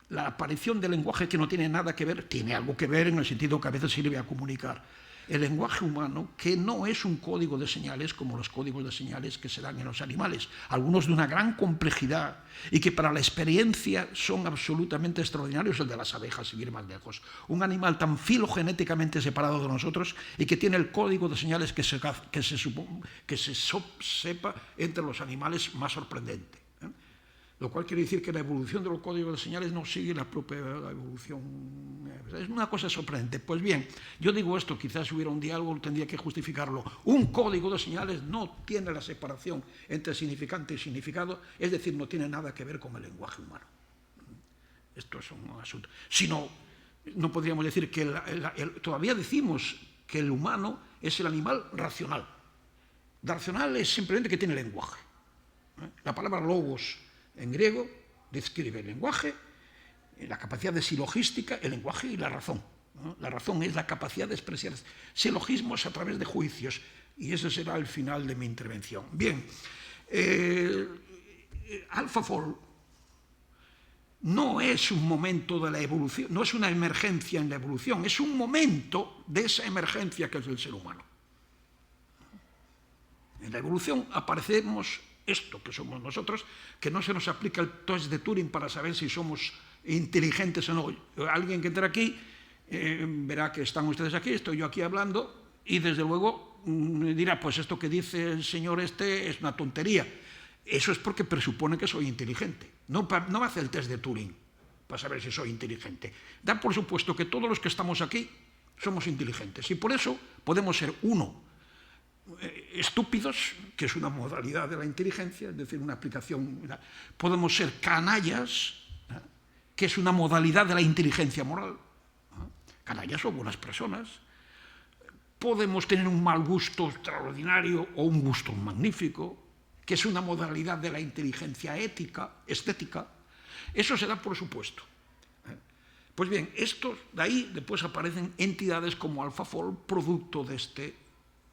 La aparición del lenguaje que no tiene nada que ver, tiene algo que ver en el sentido que a veces sirve a comunicar, el lenguaje humano, que no es un código de señales como los códigos de señales que se dan en los animales, algunos de una gran complejidad y que para la experiencia son absolutamente extraordinarios, el de las abejas, sin ir más lejos. Un animal tan filogenéticamente separado de nosotros y que tiene el código de señales que se sepa entre los animales más sorprendente. Lo cual quiere decir que la evolución de los códigos de señales no sigue la propia evolución. Es una cosa sorprendente. Pues bien, yo digo esto, quizás si hubiera un diálogo tendría que justificarlo. Un código de señales no tiene la separación entre significante y significado, es decir, no tiene nada que ver con el lenguaje humano. Esto es un asunto. Sino, no podríamos decir que todavía decimos que el humano es el animal racional. Racional es simplemente que tiene lenguaje. La palabra logos en griego describe el lenguaje, la capacidad de silogística, el lenguaje y la razón. La razón es la capacidad de expresar silogismos a través de juicios, y ese será el final de mi intervención. Bien, AlphaFold no es un momento de la evolución, no es una emergencia en la evolución, es un momento de esa emergencia que es el ser humano. En la evolución aparecemos esto que somos nosotros, que no se nos aplica el test de Turing para saber si somos inteligentes o no. Alguien que entre aquí verá que están ustedes aquí, estoy yo aquí hablando, y desde luego dirá, pues esto que dice el señor este es una tontería. Eso es porque presupone que soy inteligente. No hace el test de Turing para saber si soy inteligente. Da por supuesto que todos los que estamos aquí somos inteligentes, y por eso podemos ser estúpidos, que es una modalidad de la inteligencia, es decir, una aplicación. Podemos ser canallas, que es una modalidad de la inteligencia moral. Canallas son buenas personas. Podemos tener un mal gusto extraordinario o un gusto magnífico, que es una modalidad de la inteligencia ética, estética. Eso se da por supuesto. Pues bien, de ahí después aparecen entidades como AlphaFold, producto de este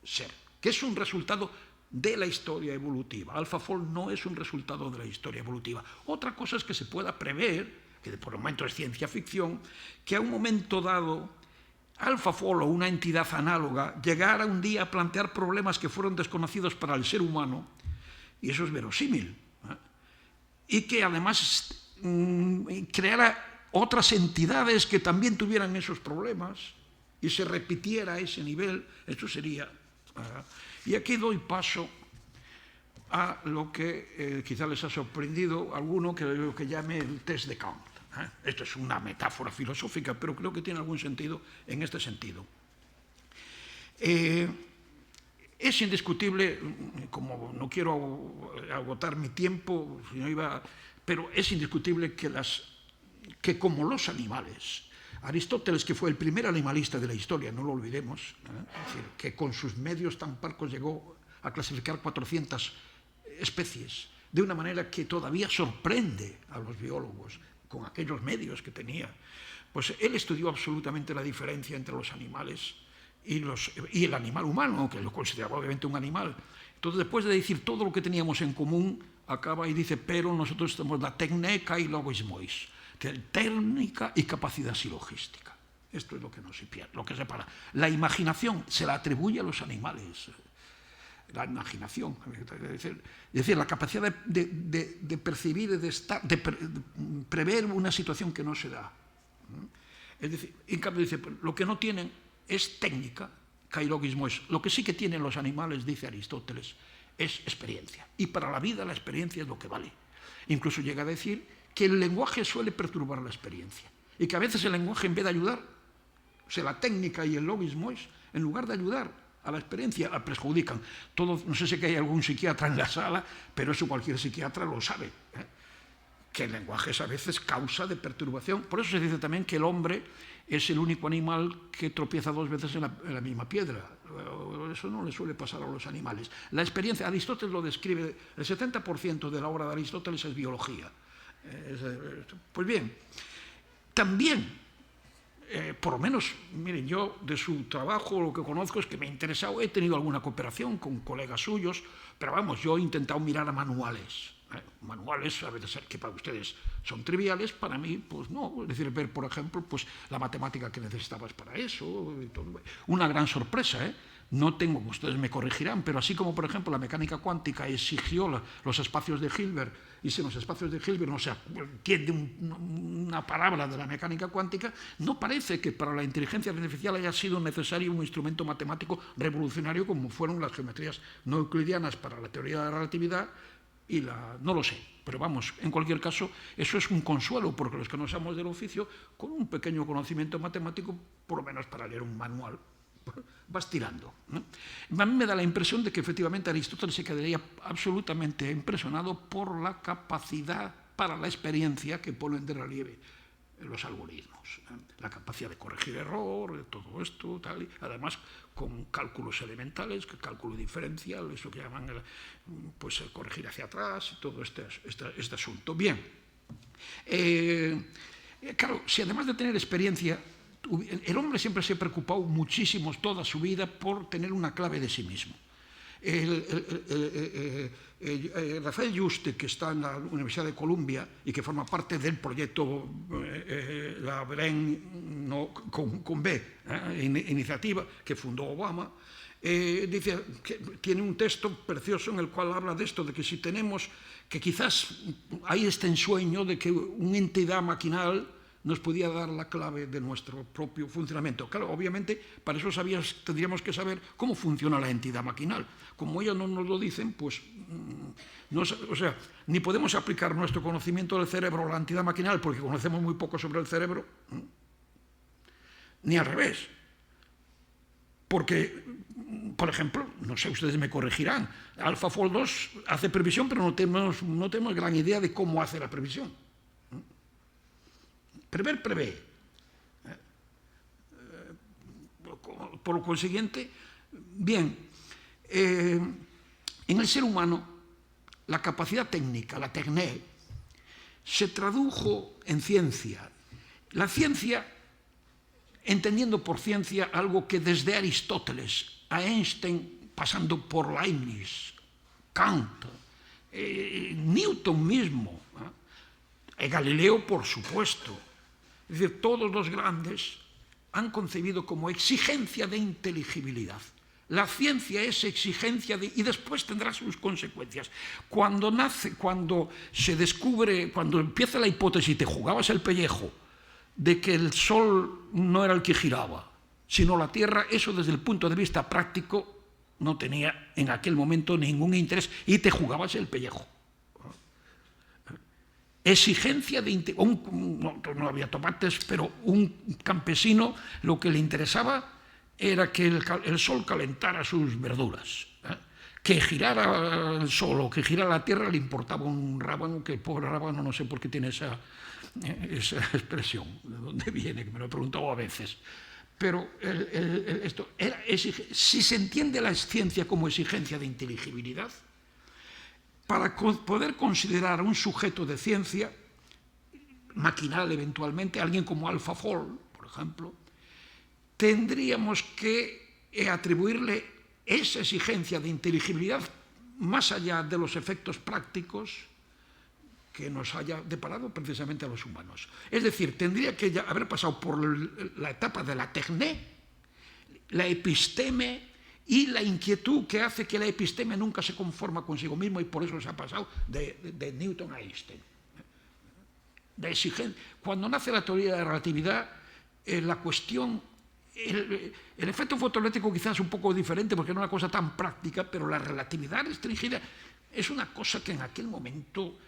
ser, que es un resultado de la historia evolutiva. AlphaFold no es un resultado de la historia evolutiva. Otra cosa es que se pueda prever, que por el momento es ciencia ficción, que a un momento dado AlphaFold o una entidad análoga llegara un día a plantear problemas que fueron desconocidos para el ser humano, y eso es verosímil, y que además creara otras entidades que también tuvieran esos problemas y se repitiera ese nivel. Eso sería... Y aquí doy paso a lo que quizá les ha sorprendido a alguno, que lo que llame el test de Kant. Esto es una metáfora filosófica, pero creo que tiene algún sentido en este sentido. Es indiscutible, como no quiero agotar mi tiempo, pero es indiscutible que como los animales, Aristóteles, que fue el primer animalista de la historia, no lo olvidemos, es decir, que con sus medios tan parcos llegó a clasificar 400 especies, de una manera que todavía sorprende a los biólogos, con aquellos medios que tenía. Pues él estudió absolutamente la diferencia entre los animales y el animal humano, que lo consideraba obviamente un animal. Entonces, después de decir todo lo que teníamos en común, acaba y dice, pero nosotros tenemos la técnica y logismois, técnica y capacidad silogística. Esto es lo que separa. La imaginación se la atribuye a los animales. La imaginación, es decir, la capacidad de percibir, de prever una situación que no se da. Es decir, en cambio dice, lo que no tienen es técnica, kailogismo es. Lo que sí que tienen los animales, dice Aristóteles, es experiencia. Y para la vida la experiencia es lo que vale. Incluso llega a decir que el lenguaje suele perturbar la experiencia y que a veces el lenguaje, en vez de ayudar, o sea, la técnica y el logismos, en lugar de ayudar a la experiencia, la perjudican. No sé si hay algún psiquiatra en la sala, pero eso cualquier psiquiatra lo sabe, que el lenguaje es a veces causa de perturbación. Por eso se dice también que el hombre es el único animal que tropieza 2 veces en la misma piedra. Eso no le suele pasar a los animales. La experiencia, Aristóteles lo describe, el 70% de la obra de Aristóteles es biología. Pues bien, también, por lo menos, miren, yo de su trabajo lo que conozco es que me ha interesado, he tenido alguna cooperación con colegas suyos, pero vamos, yo he intentado mirar a manuales. Manuales, a veces que para ustedes son triviales, para mí, pues no. Es decir, ver, por ejemplo, pues la matemática que necesitabas para eso. Y todo. Una gran sorpresa, No tengo, ustedes me corregirán, pero así como, por ejemplo, la mecánica cuántica exigió los espacios de Hilbert, y si en los espacios de Hilbert no se entiende una palabra de la mecánica cuántica, no parece que para la inteligencia artificial haya sido necesario un instrumento matemático revolucionario como fueron las geometrías no euclidianas para la teoría de la relatividad y no lo sé, pero vamos, en cualquier caso, eso es un consuelo, porque los que no somos del oficio, con un pequeño conocimiento matemático, por lo menos para leer un manual, vas tirando, ¿no? A mí me da la impresión de que efectivamente Aristóteles se quedaría absolutamente impresionado por la capacidad para la experiencia que ponen de relieve los algoritmos, la capacidad de corregir error, de todo esto, tal, y además con cálculos elementales, cálculo diferencial, eso que llaman pues, corregir hacia atrás, y todo este asunto. Bien, claro, si además de tener experiencia, el hombre siempre se ha preocupado muchísimo toda su vida por tener una clave de sí mismo. Rafael Juste, que está en la Universidad de Columbia y que forma parte del proyecto la Brain con B, iniciativa que fundó Obama, dice que tiene un texto precioso en el cual habla de esto, de que si tenemos, que quizás hay este ensueño de que una entidad maquinal nos podía dar la clave de nuestro propio funcionamiento. Claro, obviamente, para eso tendríamos que saber cómo funciona la entidad maquinal. Como ellos no nos lo dicen, pues, o sea, ni podemos aplicar nuestro conocimiento del cerebro a la entidad maquinal porque conocemos muy poco sobre el cerebro, ni al revés. Porque, por ejemplo, no sé, ustedes me corregirán, AlphaFold 2 hace previsión, pero no tenemos gran idea de cómo hace la previsión. Prevé. Por lo consiguiente, bien, en el ser humano la capacidad técnica, la techné, se tradujo en ciencia. La ciencia, entendiendo por ciencia algo que desde Aristóteles a Einstein, pasando por Leibniz, Kant, Newton mismo, Galileo, por supuesto. Es decir, todos los grandes han concebido como exigencia de inteligibilidad. La ciencia es exigencia y después tendrá sus consecuencias. Cuando se descubre, cuando empieza la hipótesis, te jugabas el pellejo de que el Sol no era el que giraba, sino la Tierra, eso desde el punto de vista práctico no tenía en aquel momento ningún interés y te jugabas el pellejo. Exigencia de... no había tomates, pero un campesino lo que le interesaba era que el sol calentara sus verduras. Que girara el sol o que girara la tierra le importaba un rábano, que el pobre rábano no sé por qué tiene esa expresión, de dónde viene, que me lo he preguntado a veces. Pero si se entiende la ciencia como exigencia de inteligibilidad, para poder considerar un sujeto de ciencia, maquinal eventualmente, alguien como AlphaFold, por ejemplo, tendríamos que atribuirle esa exigencia de inteligibilidad más allá de los efectos prácticos que nos haya deparado precisamente a los humanos. Es decir, tendría que haber pasado por la etapa de la techné, la episteme, y la inquietud que hace que la episteme nunca se conforma consigo mismo y por eso se ha pasado de Newton a Einstein. Cuando nace la teoría de la relatividad, la cuestión, el efecto fotoeléctrico quizás es un poco diferente porque no es una cosa tan práctica, pero la relatividad restringida es una cosa que en aquel momento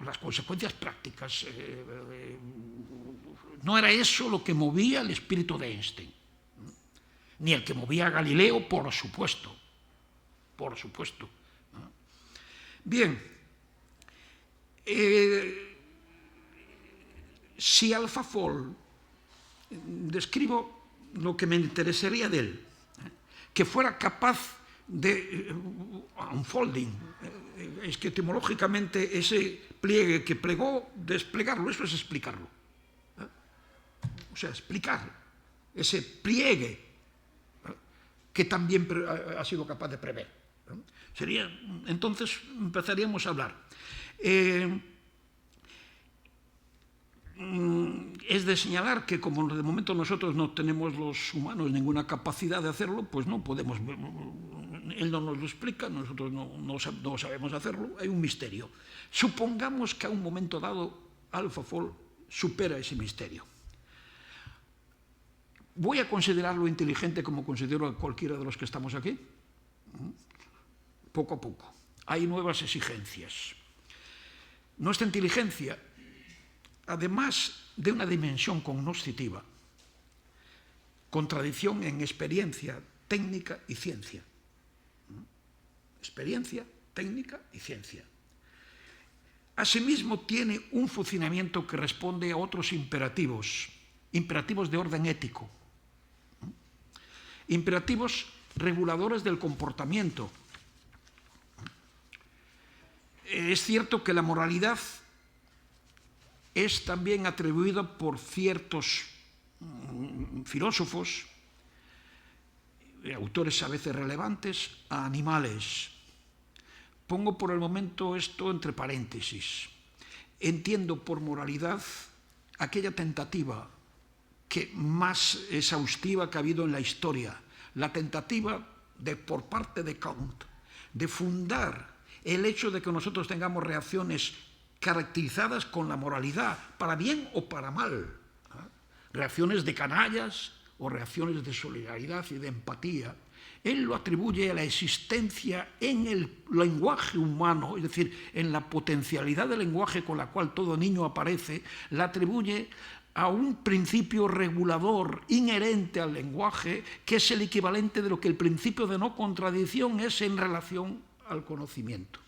las consecuencias prácticas no era eso lo que movía el espíritu de Einstein. Ni el que movía a Galileo, por supuesto. Por supuesto. Bien. Si AlphaFold, describo lo que me interesaría de él, que fuera capaz de unfolding, es que etimológicamente ese pliegue que plegó, desplegarlo, eso es explicarlo. O sea, explicar ese pliegue que también ha sido capaz de prever. Entonces empezaríamos a hablar. Es de señalar que como de momento nosotros no tenemos los humanos ninguna capacidad de hacerlo, pues no podemos, él no nos lo explica, nosotros no sabemos hacerlo, hay un misterio. Supongamos que a un momento dado AlphaFold supera ese misterio. ¿Voy a considerarlo inteligente como considero a cualquiera de los que estamos aquí? Poco a poco. Hay nuevas exigencias. Nuestra inteligencia, además de una dimensión cognoscitiva, contradicción en experiencia, técnica y ciencia. Experiencia, técnica y ciencia. Asimismo, tiene un funcionamiento que responde a otros imperativos de orden ético, imperativos reguladores del comportamiento. Es cierto que la moralidad es también atribuida por ciertos filósofos, autores a veces relevantes, a animales. Pongo por el momento esto entre paréntesis. Entiendo por moralidad aquella tentativa que más exhaustiva que ha habido en la historia, la tentativa por parte de Kant de fundar el hecho de que nosotros tengamos reacciones caracterizadas con la moralidad, para bien o para mal, reacciones de canallas o reacciones de solidaridad y de empatía. Él lo atribuye a la existencia en el lenguaje humano, es decir, en la potencialidad del lenguaje con la cual todo niño aparece, la atribuye a un principio regulador inherente al lenguaje, que es el equivalente de lo que el principio de no contradicción es en relación al conocimiento.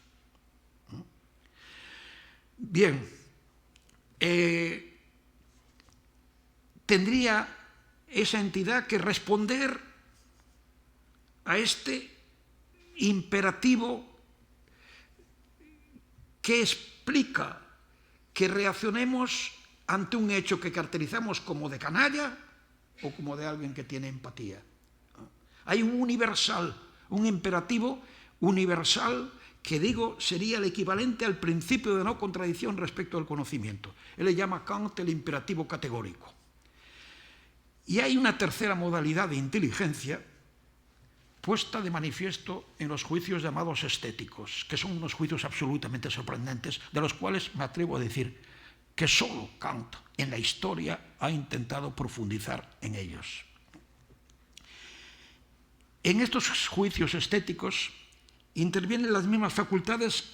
Bien, tendría esa entidad que responder a este imperativo que explica que reaccionemos ante un hecho que caracterizamos como de canalla o como de alguien que tiene empatía. Hay un universal, un imperativo universal que digo sería el equivalente al principio de no contradicción respecto al conocimiento. Él le llama Kant el imperativo categórico. Y hay una tercera modalidad de inteligencia puesta de manifiesto en los juicios llamados estéticos, que son unos juicios absolutamente sorprendentes, de los cuales me atrevo a decir que solo Kant en la historia ha intentado profundizar en ellos. En estos juicios estéticos intervienen las mismas facultades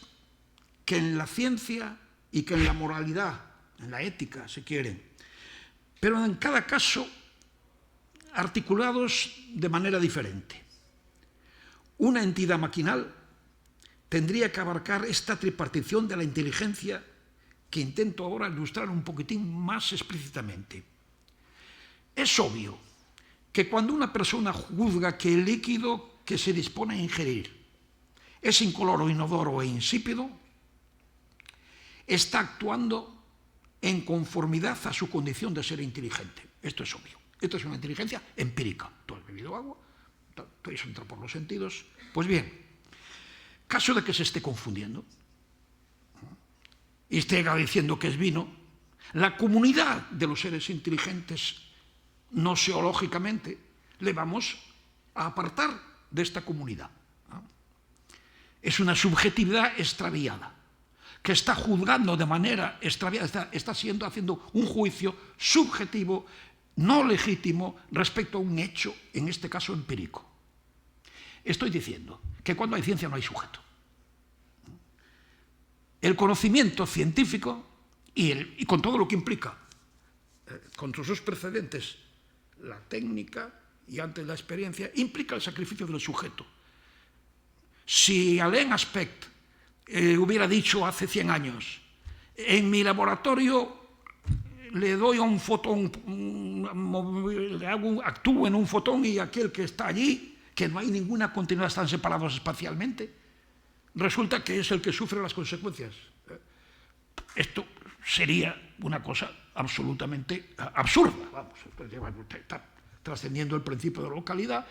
que en la ciencia y que en la moralidad, en la ética, si quieren, pero en cada caso articulados de manera diferente. Una entidad maquinal tendría que abarcar esta tripartición de la inteligencia que intento ahora ilustrar un poquitín más explícitamente. Es obvio que cuando una persona juzga que el líquido que se dispone a ingerir es incoloro, inodoro e insípido, está actuando en conformidad a su condición de ser inteligente. Esto es obvio. Esto es una inteligencia empírica. Tú has bebido agua, eso entra por los sentidos. Pues bien, caso de que se esté confundiendo y esté diciendo que es vino, la comunidad de los seres inteligentes, noseológicamente, le vamos a apartar de esta comunidad. Es una subjetividad extraviada, que está juzgando de manera extraviada, está haciendo un juicio subjetivo, no legítimo, respecto a un hecho, en este caso empírico. Estoy diciendo que cuando hay ciencia no hay sujeto. El conocimiento científico, y con todo lo que implica, con sus precedentes, la técnica y antes la experiencia, implica el sacrificio del sujeto. Si Alain Aspect hubiera dicho hace 100 años, en mi laboratorio le doy a un fotón, actúo en un fotón y aquel que está allí, que no hay ninguna continuidad, están separados espacialmente, resulta que es el que sufre las consecuencias. Esto sería una cosa absolutamente absurda. Vamos, está trascendiendo el principio de localidad.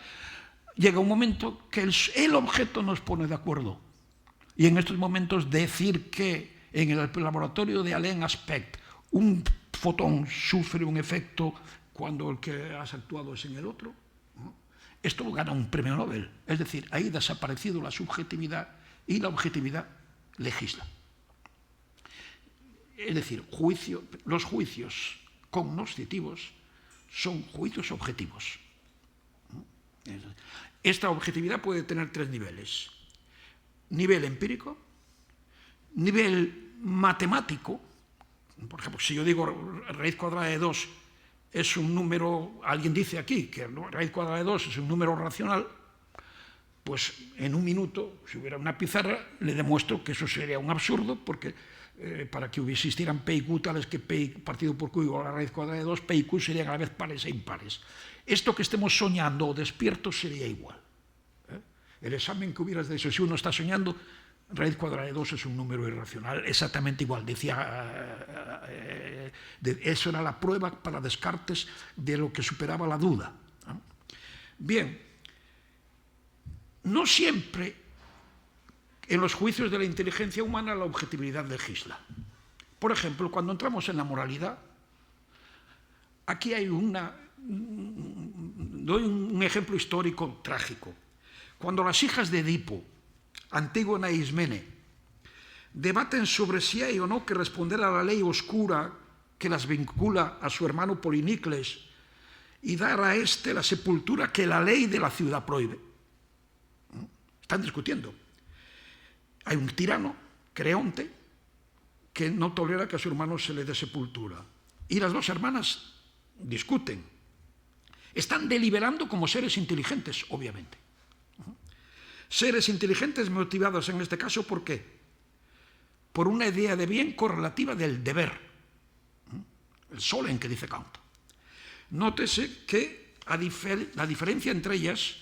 llega un momento que el objeto nos pone de acuerdo. Y en estos momentos decir que en el laboratorio de Alain Aspect un fotón sufre un efecto cuando el que has actuado es en el otro, ¿no? Esto gana un premio Nobel. Es decir, ahí ha desaparecido la subjetividad y la objetividad legisla. Es decir, los juicios cognoscitivos son juicios objetivos. Esta objetividad puede tener 3 niveles. Nivel empírico, nivel matemático. Por ejemplo, si yo digo raíz cuadrada de 2 es un número, alguien dice aquí que raíz cuadrada de 2 es un número racional, pues en un minuto, si hubiera una pizarra, le demuestro que eso sería un absurdo, porque para que existieran P y Q tales que P partido por Q igual a la raíz cuadrada de 2, P y Q serían a la vez pares e impares. Esto que estemos soñando o despiertos sería igual. El examen que hubieras hecho, si uno está soñando, raíz cuadrada de 2 es un número irracional, exactamente igual. Decía, eso era la prueba para Descartes de lo que superaba la duda. Bien, no siempre en los juicios de la inteligencia humana la objetividad legisla. Por ejemplo, cuando entramos en la moralidad, aquí hay doy un ejemplo histórico trágico. Cuando las hijas de Edipo, Antígona e Ismene, debaten sobre si hay o no que responder a la ley oscura que las vincula a su hermano Polinicles y dar a éste la sepultura que la ley de la ciudad prohíbe. Están discutiendo. Hay un tirano, Creonte, que no tolera que a su hermano se le dé sepultura. Y las 2 hermanas discuten. Están deliberando como seres inteligentes, obviamente. Seres inteligentes motivados en este caso, ¿por qué? Por una idea de bien correlativa del deber. El Solem que dice Kant. Nótese que la diferencia entre ellas,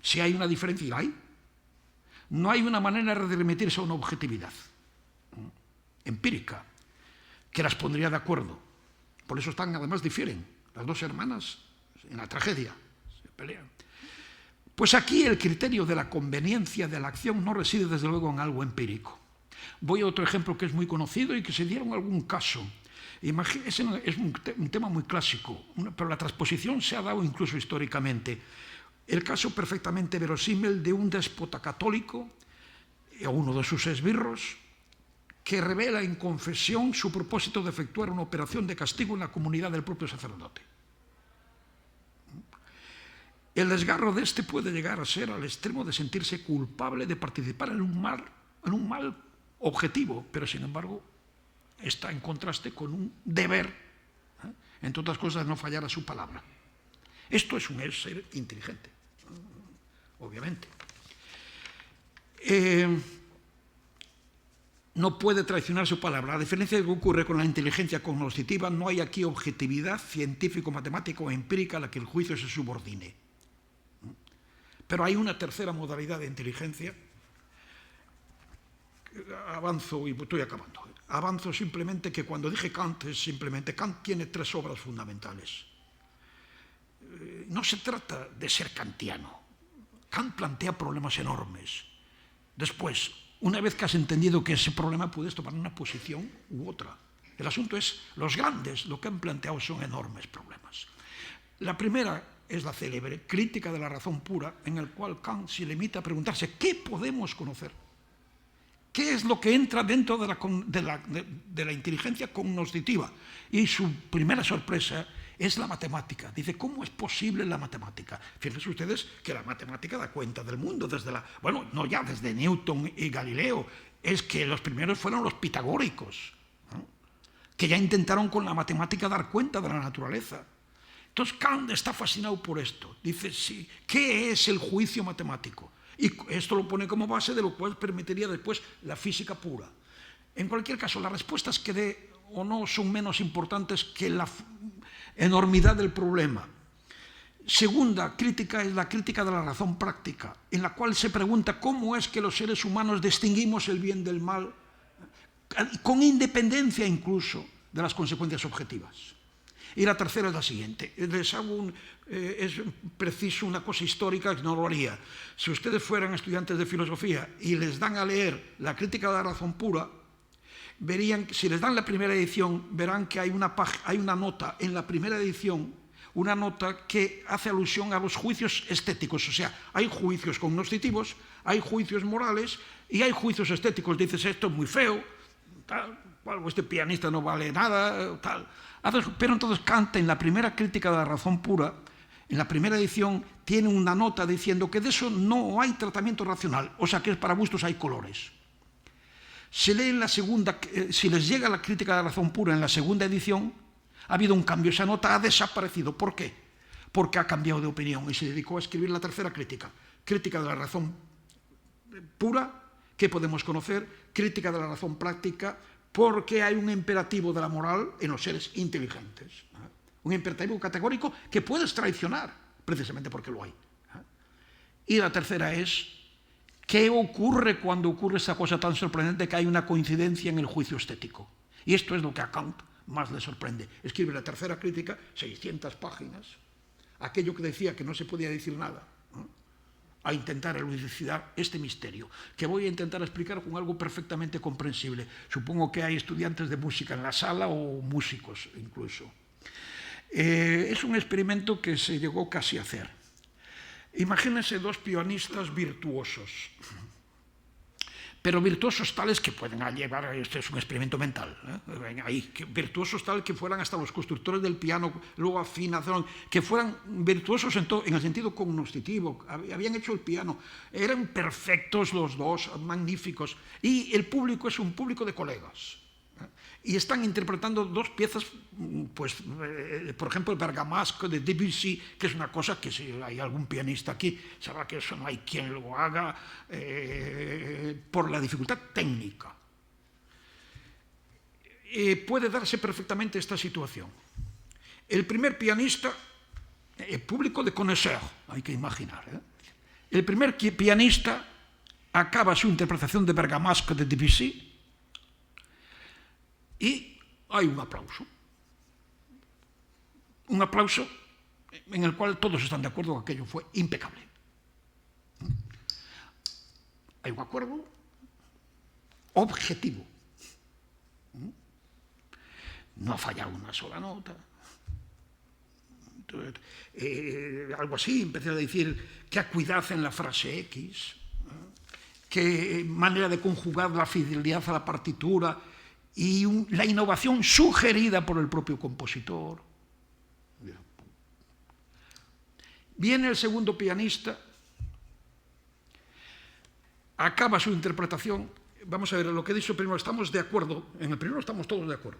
si hay una diferencia, y la hay, no hay una manera de remitirse a una objetividad empírica que las pondría de acuerdo. Por eso además difieren. Las 2 hermanas en la tragedia se pelean. Pues aquí el criterio de la conveniencia de la acción no reside desde luego en algo empírico. Voy a otro ejemplo que es muy conocido y que se dieron algún caso. Es un tema muy clásico, pero la transposición se ha dado incluso históricamente. El caso perfectamente verosímil de un déspota católico, o uno de sus esbirros, que revela en confesión su propósito de efectuar una operación de castigo en la comunidad del propio sacerdote. El desgarro de este puede llegar a ser al extremo de sentirse culpable de participar en un mal objetivo, pero sin embargo está en contraste con un deber, entre otras cosas, no fallar a su palabra. Esto es un ser inteligente, obviamente. No puede traicionar su palabra. A diferencia de lo que ocurre con la inteligencia cognoscitiva, no hay aquí objetividad científico-matemática o empírica a la que el juicio se subordine. Pero hay una tercera modalidad de inteligencia. Avanzo y estoy acabando. Avanzo simplemente que cuando dije Kant, Kant tiene 3 obras fundamentales. No se trata de ser kantiano. Kant plantea problemas enormes. Después, una vez que has entendido que ese problema puedes tomar una posición u otra. El asunto es, los grandes lo que han planteado son enormes problemas. La primera es la célebre crítica de la razón pura, en el cual Kant se limita a preguntarse ¿qué podemos conocer? ¿Qué es lo que entra dentro de la inteligencia cognoscitiva? Y su primera sorpresa es la matemática. Dice, ¿cómo es posible la matemática? Fíjense ustedes que la matemática da cuenta del mundo no ya desde Newton y Galileo, es que los primeros fueron los pitagóricos, ¿no? Que ya intentaron con la matemática dar cuenta de la naturaleza. Entonces Kant está fascinado por esto. Dice, sí, ¿qué es el juicio matemático? Y esto lo pone como base de lo cual permitiría después la física pura. En cualquier caso, las respuestas que dé o no son menos importantes que la enormidad del problema. Segunda crítica es la crítica de la razón práctica, en la cual se pregunta cómo es que los seres humanos distinguimos el bien del mal, con independencia incluso de las consecuencias objetivas. Y la tercera es la siguiente. Les hago es preciso una cosa histórica que no lo haría. Si ustedes fueran estudiantes de filosofía y les dan a leer la Crítica de la razón pura, verían, si les dan la primera edición, verán que hay una nota en la primera edición, una nota que hace alusión a los juicios estéticos. O sea, hay juicios cognoscitivos, hay juicios morales y hay juicios estéticos. Dices, esto es muy feo, tal, este pianista no vale nada, tal. Pero entonces Kant, en la primera Crítica de la razón pura, en la primera edición, tiene una nota diciendo que de eso no hay tratamiento racional, o sea que para gustos hay colores. Si leen la segunda, si les llega la Crítica de la razón pura en la segunda edición, ha habido un cambio, esa nota ha desaparecido. ¿Por qué? Porque ha cambiado de opinión y se dedicó a escribir la tercera crítica, Crítica de la razón pura, que podemos conocer, Crítica de la razón práctica, porque hay un imperativo de la moral en los seres inteligentes. Un imperativo categórico que puedes traicionar, precisamente porque lo hay. Y la tercera es, ¿qué ocurre cuando ocurre esa cosa tan sorprendente que hay una coincidencia en el juicio estético? Y esto es lo que a Kant más le sorprende. Escribe la tercera crítica, 600 páginas, aquello que decía que no se podía decir nada, a intentar elucidar este misterio, que voy a intentar explicar con algo perfectamente comprensible. Supongo que hay estudiantes de música en la sala o músicos incluso. Es un experimento que se llegó casi a hacer. Imagínense dos pianistas virtuosos, pero virtuosos tales que pueden llevar, este es un experimento mental, virtuosos tales que fueran hasta los constructores del piano, luego afinación, que fueran virtuosos en el sentido cognoscitivo, habían hecho el piano, eran perfectos los dos, magníficos, y el público es un público de colegas. Y están interpretando dos piezas, pues, por ejemplo, el Bergamasco de Debussy, que es una cosa que si hay algún pianista aquí, sabrá que eso no hay quien lo haga por la dificultad técnica. Puede darse perfectamente esta situación. El primer pianista, el público de connaisseurs, hay que imaginar, el primer pianista acaba su interpretación de Bergamasco de Debussy, y hay un aplauso en el cual todos están de acuerdo que aquello fue impecable. Hay un acuerdo objetivo. No ha fallado una sola nota. Entonces, algo así, empecé a decir qué acuidad en la frase X, qué manera de conjugar la fidelidad a la partitura y la innovación sugerida por el propio compositor. Viene el segundo pianista, acaba su interpretación. Vamos a ver, lo que he dicho primero, estamos de acuerdo. En el primero estamos todos de acuerdo.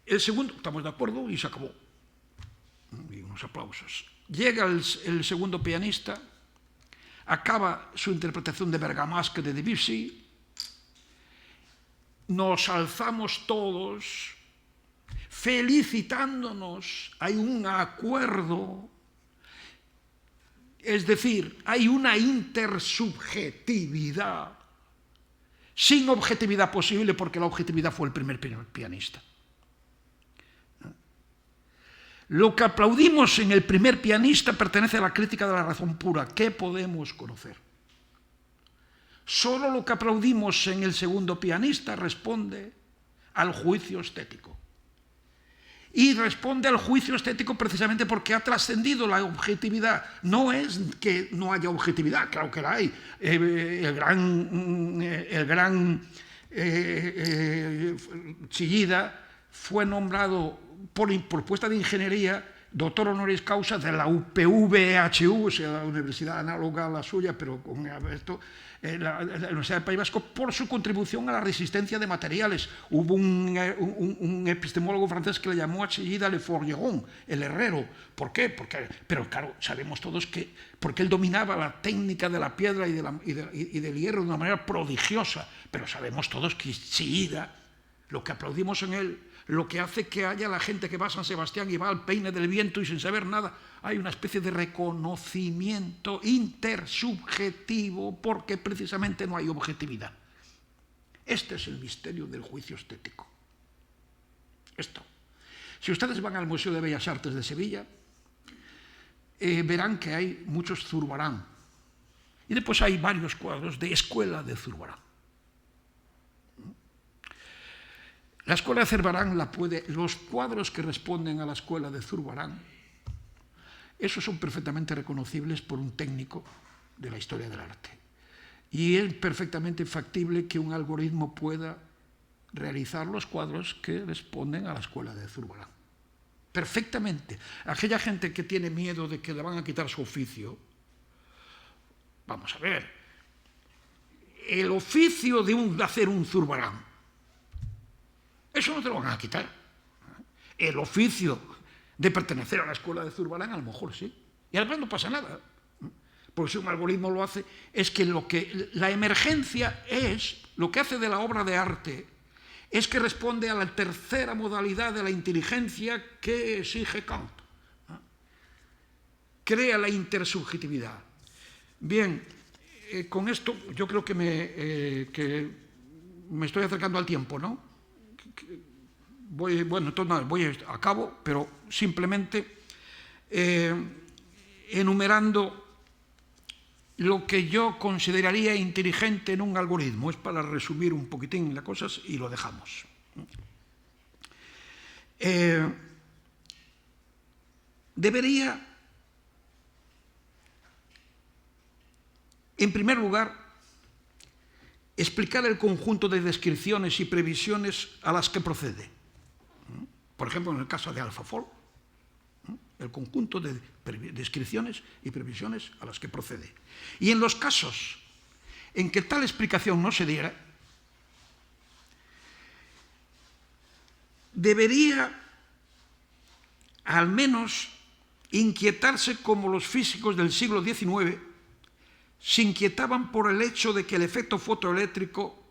El segundo, estamos de acuerdo y se acabó. Y unos aplausos. Llega el segundo pianista, acaba su interpretación de Bergamasque de Debussy, nos alzamos todos felicitándonos, hay un acuerdo, es decir, hay una intersubjetividad sin objetividad posible porque la objetividad fue el primer pianista. Lo que aplaudimos en el primer pianista pertenece a la crítica de la razón pura. ¿Qué podemos conocer? Solo lo que aplaudimos en el segundo pianista responde al juicio estético. Y responde al juicio estético precisamente porque ha trascendido la objetividad. No es que no haya objetividad, claro que la hay. El gran Chillida fue nombrado por propuesta de ingeniería doctor honoris causa de la UPV-EHU, o sea, la universidad análoga a la suya, pero con esto, la Universidad del País Vasco, por su contribución a la resistencia de materiales. Hubo un epistemólogo francés que le llamó a Chillida le forgeron, el herrero. ¿Por qué? Pero claro, sabemos todos que porque él dominaba la técnica de la piedra y del hierro de una manera prodigiosa, pero sabemos todos que Chillida, lo que aplaudimos en él, lo que hace que haya la gente que va a San Sebastián y va al Peine del Viento y sin saber nada, hay una especie de reconocimiento intersubjetivo porque precisamente no hay objetividad. Este es el misterio del juicio estético. Esto. Si ustedes van al Museo de Bellas Artes de Sevilla, verán que hay muchos Zurbarán. Y después hay varios cuadros de Escuela de Zurbarán. La Escuela de Zurbarán los cuadros que responden a la Escuela de Zurbarán, esos son perfectamente reconocibles por un técnico de la historia del arte. Y es perfectamente factible que un algoritmo pueda realizar los cuadros que responden a la Escuela de Zurbarán. Perfectamente. Aquella gente que tiene miedo de que le van a quitar su oficio, vamos a ver, el oficio de hacer un Zurbarán, eso no te lo van a quitar. El oficio de pertenecer a la Escuela de Zurbarán a lo mejor sí. Y además no pasa nada. Porque si un algoritmo lo hace, es que la emergencia es, lo que hace de la obra de arte, es que responde a la tercera modalidad de la inteligencia que exige Kant. Crea la intersubjetividad. Bien, con esto yo creo que me estoy acercando al tiempo, ¿no? Voy a cabo, pero simplemente enumerando lo que yo consideraría inteligente en un algoritmo. Es para resumir un poquitín las cosas y lo dejamos. Debería, en primer lugar, explicar el conjunto de descripciones y previsiones a las que procede. Por ejemplo, en el caso de AlphaFold, el conjunto de descripciones y previsiones a las que procede. Y en los casos en que tal explicación no se diera, debería al menos inquietarse como los físicos del siglo XIX se inquietaban por el hecho de que el efecto fotoeléctrico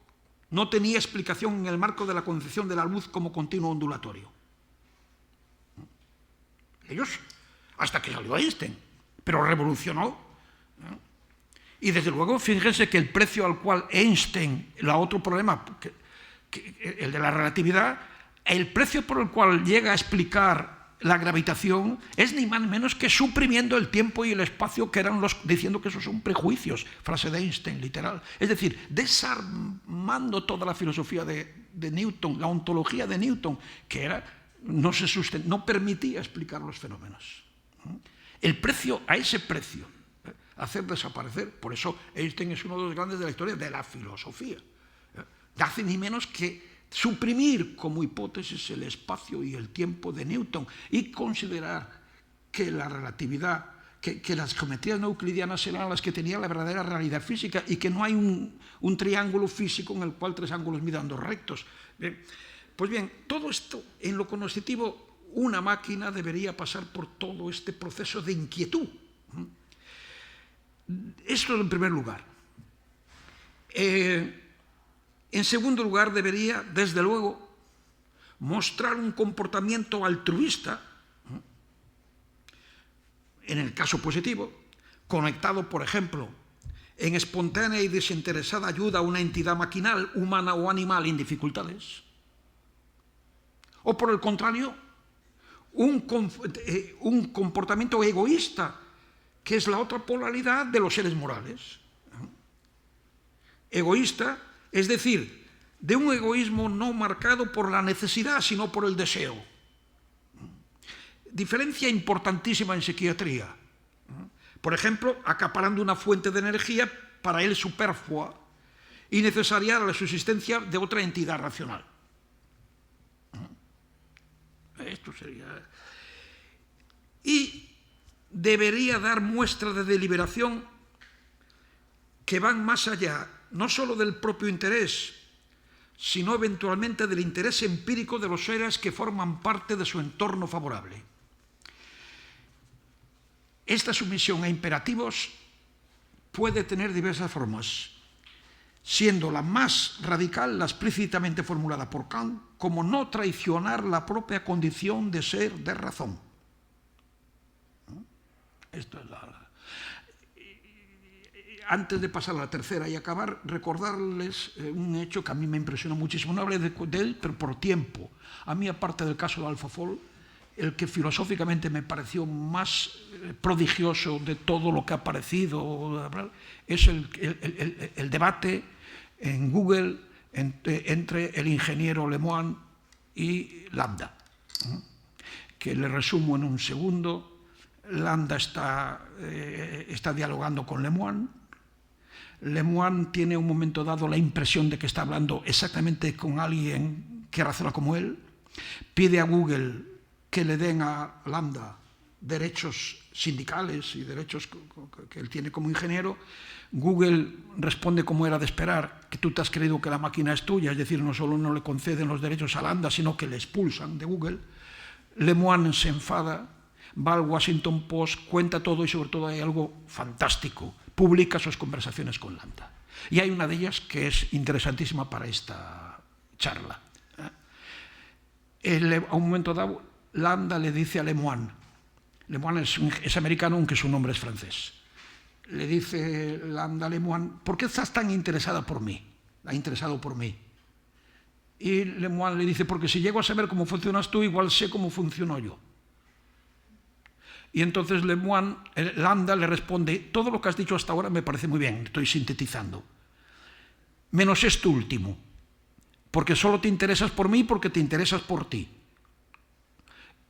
no tenía explicación en el marco de la concepción de la luz como continuo ondulatorio. Ellos, hasta que salió Einstein, pero revolucionó. Y desde luego, fíjense que el precio al cual Einstein, otro problema, el de la relatividad, el precio por el cual llega a explicar la gravitación es ni más ni menos que suprimiendo el tiempo y el espacio, que eran diciendo que esos son prejuicios, frase de Einstein, literal. Es decir, desarmando toda la filosofía de Newton, la ontología de Newton, que no permitía explicar los fenómenos. El precio, a ese precio, hacer desaparecer, por eso Einstein es uno de los grandes de la historia de la filosofía, hace ni menos que suprimir como hipótesis el espacio y el tiempo de Newton y considerar que la relatividad, que las geometrías no euclidianas eran las que tenían la verdadera realidad física y que no hay un triángulo físico en el cual tres ángulos midan dos rectos. Bien, pues bien, todo esto, en lo cognoscitivo, una máquina debería pasar por todo este proceso de inquietud. Esto en primer lugar. En segundo lugar, debería, desde luego, mostrar un comportamiento altruista, en el caso positivo, conectado, por ejemplo, en espontánea y desinteresada ayuda a una entidad maquinal, humana o animal en dificultades. O por el contrario, un comportamiento egoísta, que es la otra polaridad de los seres morales. Egoísta, es decir, de un egoísmo no marcado por la necesidad, sino por el deseo. Diferencia importantísima en psiquiatría. Por ejemplo, acaparando una fuente de energía para él superflua y necesaria a la subsistencia de otra entidad racional. Esto sería... Y debería dar muestra de deliberación que van más allá, no solo del propio interés, sino eventualmente del interés empírico de los seres que forman parte de su entorno favorable. Esta sumisión a imperativos puede tener diversas formas, siendo la más radical la explícitamente formulada por Kant como no traicionar la propia condición de ser de razón. Esto es antes de pasar a la tercera y acabar, recordarles un hecho que a mí me impresionó muchísimo. No hablé de él, pero por tiempo. A mí, aparte del caso de AlphaFold, el que filosóficamente me pareció más prodigioso de todo lo que ha aparecido es el debate en Google entre el ingeniero Lemoine y Lambda, que le resumo en un segundo. Lambda está dialogando con Lemoine. Lemoine tiene un momento dado la impresión de que está hablando exactamente con alguien que razona como él. Pide a Google que le den a Lambda derechos sindicales y derechos que él tiene como ingeniero. Google responde como era de esperar, que tú te has creído que la máquina es tuya, es decir, no solo no le conceden los derechos a Lambda, sino que le expulsan de Google. Lemoine se enfada, va al Washington Post, cuenta todo y sobre todo hay algo fantástico, publica sus conversaciones con Lambda. Y hay una de ellas que es interesantísima para esta charla. A un momento dado, Lambda le dice a Lemoine es americano aunque su nombre es francés, le dice Lambda a Lemoine, ¿por qué estás tan interesado por mí? Y Lemoine le dice, porque si llego a saber cómo funcionas tú, igual sé cómo funciono yo. Y entonces Lambda le responde, todo lo que has dicho hasta ahora me parece muy bien, estoy sintetizando, menos esto último, porque solo te interesas por mí porque te interesas por ti.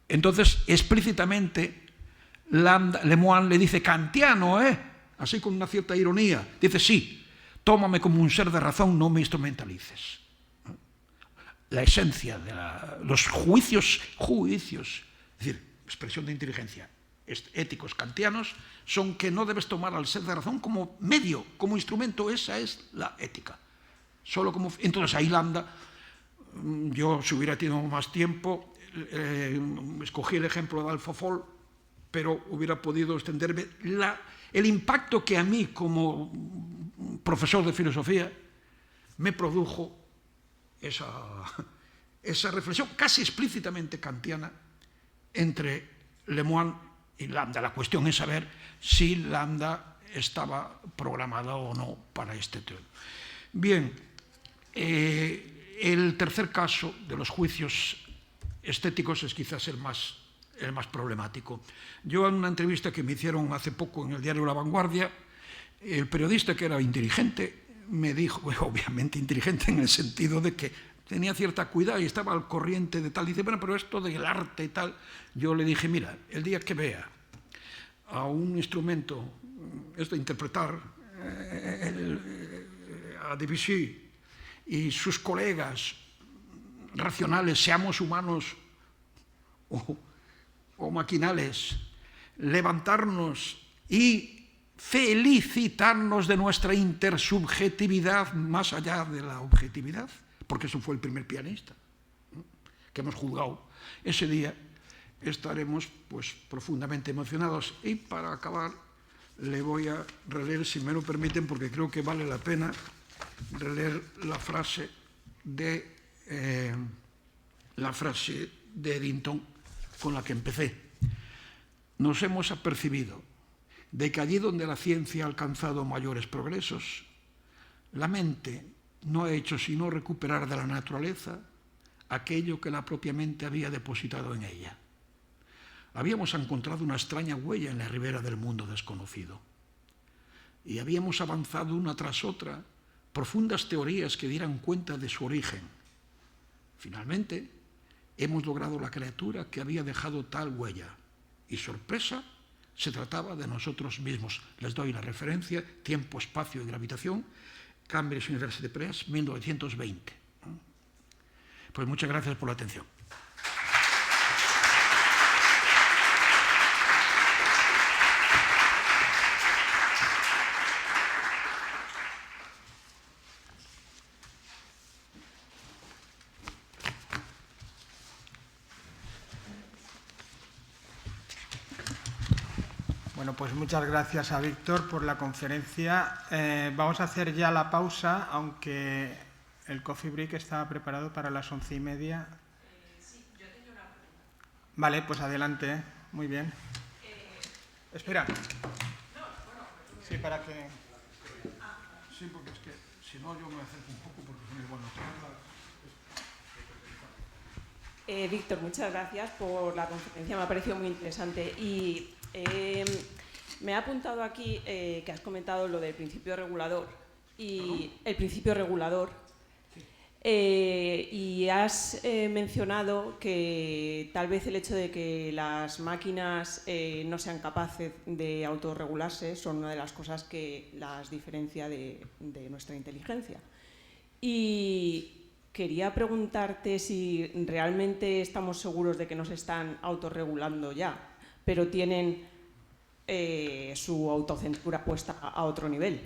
Entonces, explícitamente, Lemoine le dice, kantiano, así con una cierta ironía, dice, sí, tómame como un ser de razón, no me instrumentalices. La esencia de los juicios, es decir, expresión de inteligencia, éticos kantianos, son que no debes tomar al ser de razón como medio, como instrumento, esa es la ética. Entonces ahí Lambda, yo si hubiera tenido más tiempo, escogí el ejemplo de AlphaFold, pero hubiera podido extenderme el impacto que a mí como profesor de filosofía me produjo esa reflexión casi explícitamente kantiana entre Lemoine y Lambda. La cuestión es saber si Lambda estaba programada o no para este tema. Bien, el tercer caso de los juicios estéticos es quizás el más problemático. Yo en una entrevista que me hicieron hace poco en el diario La Vanguardia, el periodista, que era inteligente, me dijo, obviamente inteligente en el sentido de que tenía cierta cuidado y estaba al corriente de tal, dice, bueno, pero esto del arte y tal, yo le dije, mira, el día que vea a un instrumento, es de interpretar a Debussy y sus colegas racionales, seamos humanos o maquinales, levantarnos y felicitarnos de nuestra intersubjetividad más allá de la objetividad, porque eso fue el primer pianista que hemos juzgado. Ese día estaremos pues profundamente emocionados. Y para acabar le voy a releer, si me lo permiten, porque creo que vale la pena releer la frase de Eddington con la que empecé. Nos hemos apercibido de que allí donde la ciencia ha alcanzado mayores progresos, la mente no ha hecho sino recuperar de la naturaleza aquello que la propia mente había depositado en ella. Habíamos encontrado una extraña huella en la ribera del mundo desconocido y habíamos avanzado una tras otra profundas teorías que dieran cuenta de su origen. Finalmente, hemos logrado la criatura que había dejado tal huella y, sorpresa, se trataba de nosotros mismos. Les doy la referencia, Tiempo, Espacio y Gravitación, Cambridge University Press, 1920. Pues muchas gracias por la atención. Bueno, pues muchas gracias a Víctor por la conferencia. Vamos a hacer ya la pausa, aunque el coffee break está preparado para las 11:30. Sí, yo tengo una pregunta. Vale, pues adelante. Muy bien. Espera. Sí, para que... Sí, porque es que si no yo me acerco un poco porque son igual Víctor, muchas gracias por la conferencia, me ha parecido muy interesante y me ha apuntado aquí que has comentado lo del principio regulador y el principio regulador y has mencionado que tal vez el hecho de que las máquinas no sean capaces de autorregularse son una de las cosas que las diferencia de nuestra inteligencia. Y quería preguntarte si realmente estamos seguros de que no se están autorregulando ya, pero tienen su autocensura puesta a otro nivel.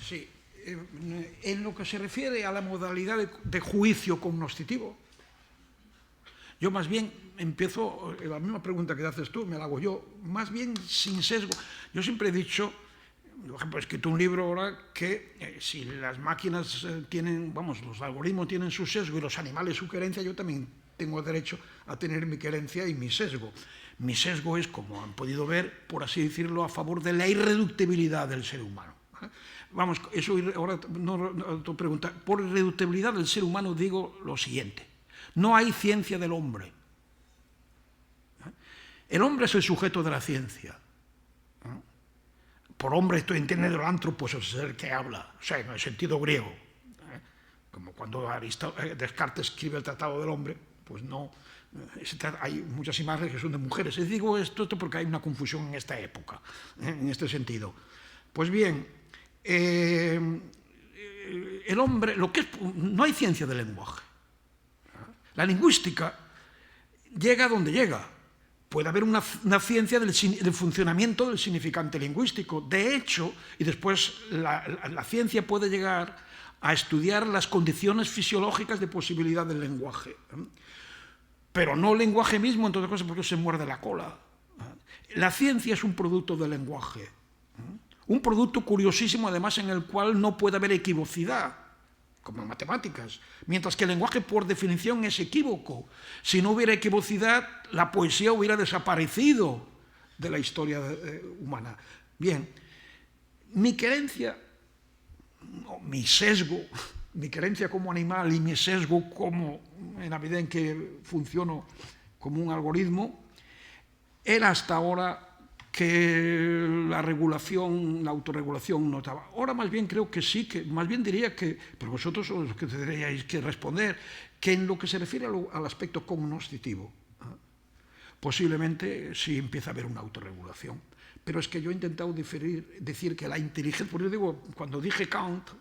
Sí, en lo que se refiere a la modalidad de juicio cognoscitivo, yo más bien empiezo, la misma pregunta que haces tú, me la hago yo, más bien sin sesgo. Yo siempre he dicho, por ejemplo, he escrito un libro ahora que si las máquinas tienen, vamos, los algoritmos tienen su sesgo y los animales su querencia, yo también tengo derecho a tener mi querencia y mi sesgo. Mi sesgo es, como han podido ver, por así decirlo, a favor de la irreductibilidad del ser humano. Vamos, eso ahora no te pregunta. Por irreductibilidad del ser humano digo lo siguiente. No hay ciencia del hombre. El hombre es el sujeto de la ciencia. Por hombre estoy entendiendo el antropos, es el que habla, o sea, en el sentido griego. Como cuando Descartes escribe el Tratado del Hombre, pues no, hay muchas imágenes que son de mujeres. Y digo esto porque hay una confusión en esta época, en este sentido. Pues bien, el hombre, no hay ciencia del lenguaje. La lingüística llega a donde llega. Puede haber una ciencia del funcionamiento del significante lingüístico. De hecho, y después la ciencia puede llegar a estudiar las condiciones fisiológicas de posibilidad del lenguaje. Pero no el lenguaje mismo, entre otras cosas, porque se muerde la cola. La ciencia es un producto del lenguaje. Un producto curiosísimo, además, en el cual no puede haber equivocidad, como en matemáticas, mientras que el lenguaje por definición es equívoco. Si no hubiera equivocidad, la poesía hubiera desaparecido de la historia humana. Bien, mi querencia, mi sesgo, mi querencia como animal y mi sesgo como, en la medida en que funciono como un algoritmo, era hasta ahora que la regulación, la autorregulación no estaba. Ahora más bien creo que sí, que más bien diría que, pero vosotros sois los que tendríais que responder, que en lo que se refiere al aspecto cognoscitivo, posiblemente sí empieza a haber una autorregulación. Pero es que yo he intentado decir que la inteligencia, por eso digo, cuando dije Kant,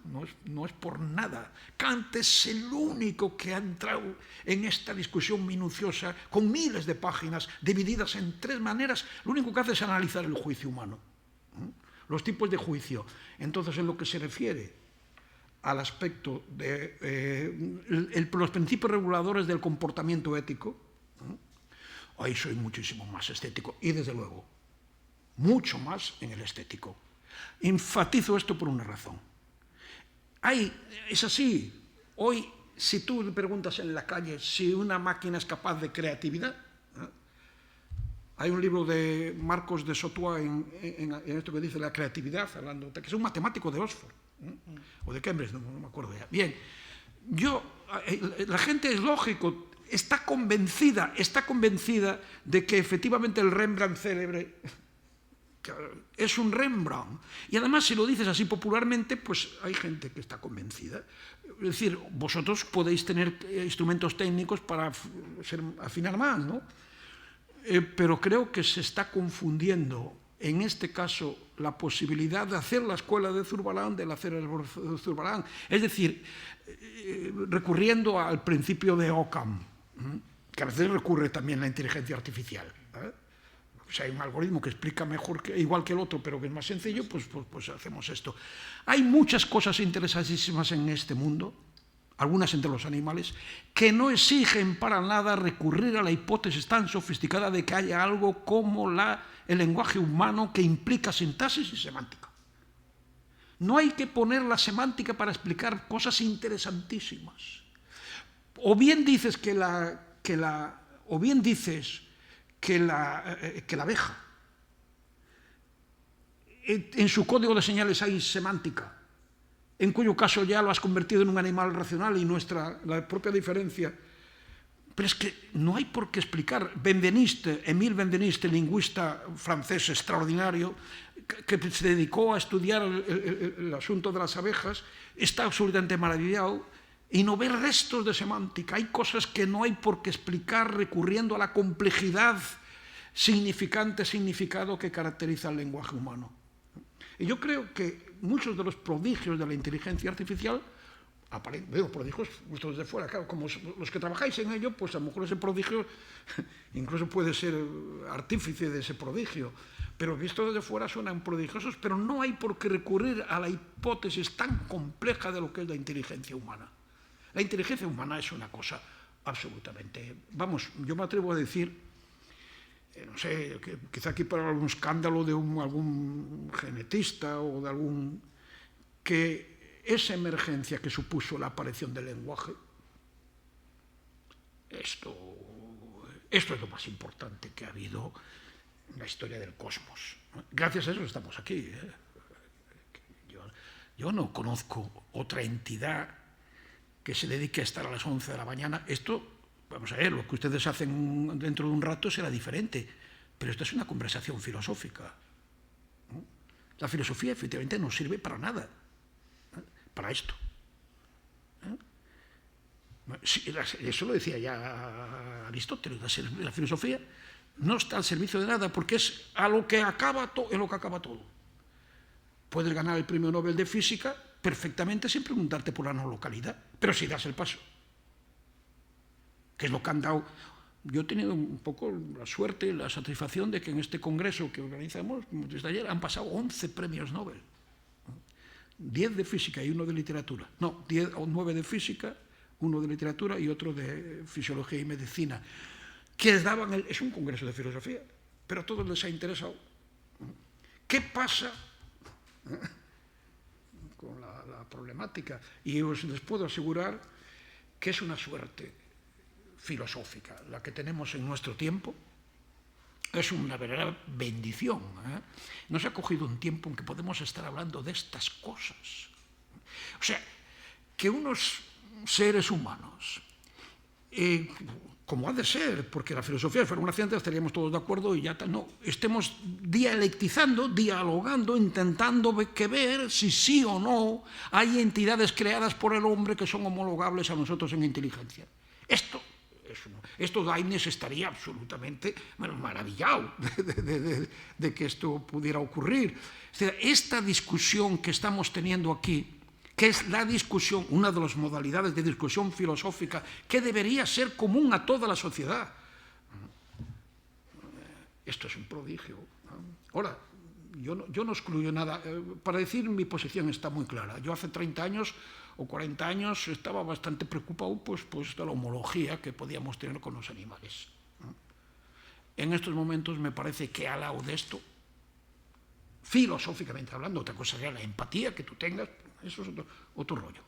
no es por nada. Kant es el único que ha entrado en esta discusión minuciosa, con miles de páginas, divididas en tres maneras. Lo único que hace es analizar el juicio humano, los tipos de juicio. Entonces, en lo que se refiere al aspecto de los principios reguladores del comportamiento ético, ahí soy muchísimo más estético y, desde luego, mucho más en el estético. Enfatizo esto por una razón. Es así. Hoy, si tú le preguntas en la calle si una máquina es capaz de creatividad, hay un libro de Marcos de Sautois en esto que dice la creatividad, hablando, que es un matemático de Oxford, o de Cambridge, no me acuerdo ya. Bien, la gente, es lógico, está convencida de que efectivamente el Rembrandt célebre es un Rembrandt. Y además, si lo dices así popularmente, pues hay gente que está convencida. Es decir, vosotros podéis tener instrumentos técnicos para afinar más, ¿no? Pero creo que se está confundiendo, en este caso, la posibilidad de hacer la escuela de Zurbarán del hacer el de Zurbarán. Es decir, recurriendo al principio de Occam, que a veces recurre también la inteligencia artificial. O sea, hay un algoritmo que explica mejor, igual que el otro, pero que es más sencillo, pues hacemos esto. Hay muchas cosas interesantísimas en este mundo, algunas entre los animales, que no exigen para nada recurrir a la hipótesis tan sofisticada de que haya algo como el lenguaje humano que implica sintaxis y semántica. No hay que poner la semántica para explicar cosas interesantísimas. O bien dices que la abeja en su código de señales hay semántica, en cuyo caso ya lo has convertido en un animal racional y la propia diferencia. Pero es que no hay por qué explicar. Émile Benveniste, lingüista francés extraordinario, que se dedicó a estudiar el asunto de las abejas, está absolutamente maravillado y no ve restos de semántica. Hay cosas que no hay por qué explicar recurriendo a la complejidad significado que caracteriza el lenguaje humano. Y yo creo que muchos de los prodigios de la inteligencia artificial, veo prodigios vistos desde fuera, claro, como los que trabajáis en ello, pues a lo mejor ese prodigio incluso puede ser artífice de ese prodigio, pero visto desde fuera suenan prodigiosos, pero no hay por qué recurrir a la hipótesis tan compleja de lo que es la inteligencia humana. La inteligencia humana es una cosa absolutamente... Vamos, yo me atrevo a decir, no sé, quizá aquí para algún escándalo de algún genetista o de algún... que esa emergencia que supuso la aparición del lenguaje, esto es lo más importante que ha habido en la historia del cosmos. Gracias a eso estamos aquí. Yo no conozco otra entidad que se dedique a estar a las 11 de la mañana. Esto, vamos a ver, lo que ustedes hacen dentro de un rato será diferente, pero esto es una conversación filosófica. La filosofía efectivamente no sirve para nada, para esto. Eso lo decía ya Aristóteles, la filosofía no está al servicio de nada porque es en lo que acaba todo. Puedes ganar el premio Nobel de Física perfectamente sin preguntarte por la no localidad, pero si das el paso, que es lo que han dado. Yo he tenido un poco la suerte, la satisfacción de que en este congreso que organizamos desde ayer han pasado 11 premios Nobel, 10 de física y 1 de literatura, no, 10 o 9 de física, 1 de literatura y otro de fisiología y medicina, que les daban es un congreso de filosofía, pero a todos les ha interesado. ¿Qué pasa con la problemática? Y les puedo asegurar que es una suerte filosófica la que tenemos en nuestro tiempo. Es una verdadera bendición. Nos ha cogido un tiempo en que podemos estar hablando de estas cosas. O sea, que unos seres humanos, como ha de ser, porque la filosofía fuera una ciencia, estaríamos todos de acuerdo y ya no, estemos dialectizando, dialogando, intentando ver si sí o no hay entidades creadas por el hombre que son homologables a nosotros en inteligencia. Esto Leibniz estaría absolutamente maravillado de que esto pudiera ocurrir. O sea, esta discusión que estamos teniendo aquí, que es la discusión, una de las modalidades de discusión filosófica que debería ser común a toda la sociedad. Esto es un prodigio. Ahora, yo no excluyo nada. Para decir mi posición está muy clara. Yo hace 30 años o 40 años estaba bastante preocupado pues de la homología que podíamos tener con los animales. En estos momentos me parece que al lado de esto, filosóficamente hablando, otra cosa sería la empatía que tú tengas, eso es otro rollo.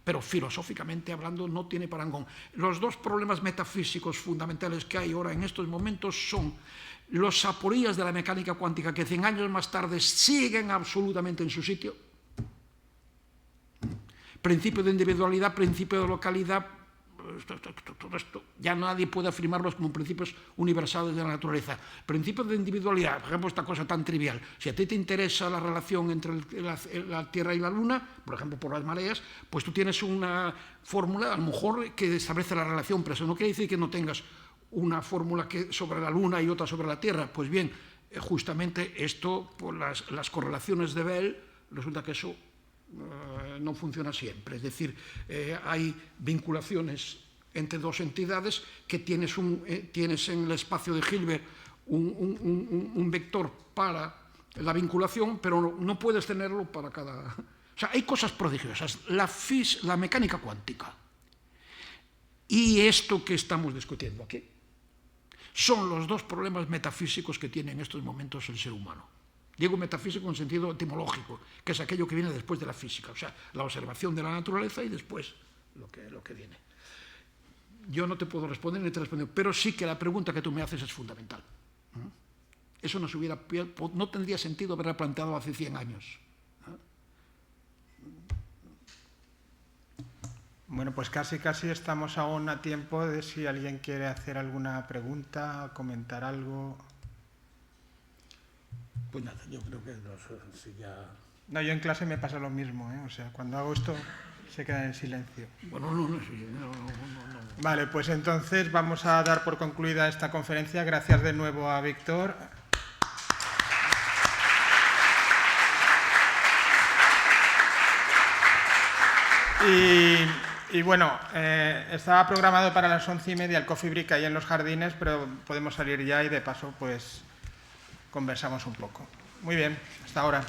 Pero filosóficamente hablando no tiene parangón. Los dos problemas metafísicos fundamentales que hay ahora en estos momentos son los aporías de la mecánica cuántica que 100 años más tarde siguen absolutamente en su sitio. Principio de individualidad, principio de localidad, todo esto ya nadie puede afirmarlos como principios universales de la naturaleza. Principio de individualidad, por ejemplo, esta cosa tan trivial. Si a ti te interesa la relación entre la Tierra y la Luna, por ejemplo, por las mareas, pues tú tienes una fórmula, a lo mejor, que establece la relación, pero eso no quiere decir que no tengas una fórmula sobre la Luna y otra sobre la Tierra. Pues bien, justamente esto, por las correlaciones de Bell, resulta que eso no funciona siempre. Es decir, hay vinculaciones entre dos entidades que tienes en el espacio de Hilbert un vector para la vinculación, pero no puedes tenerlo para cada... O sea, hay cosas prodigiosas. La mecánica cuántica y esto que estamos discutiendo aquí son los dos problemas metafísicos que tiene en estos momentos el ser humano. Digo metafísico en sentido etimológico, que es aquello que viene después de la física, o sea, la observación de la naturaleza y después lo que viene. Yo no te puedo responder ni te respondo, pero sí que la pregunta que tú me haces es fundamental. eso no tendría sentido haberla planteado hace 100 años. Bueno, pues casi estamos aún a tiempo de si alguien quiere hacer alguna pregunta, comentar algo. Pues nada, yo creo que si ya... No, yo en clase me pasa lo mismo, ¿eh? O sea, cuando hago esto se queda en silencio. Bueno, no. Vale, pues entonces vamos a dar por concluida esta conferencia. Gracias de nuevo a Víctor. Y bueno, estaba programado para las 11:30 el coffee break ahí en los jardines, pero podemos salir ya y de paso pues conversamos un poco. Muy bien, hasta ahora.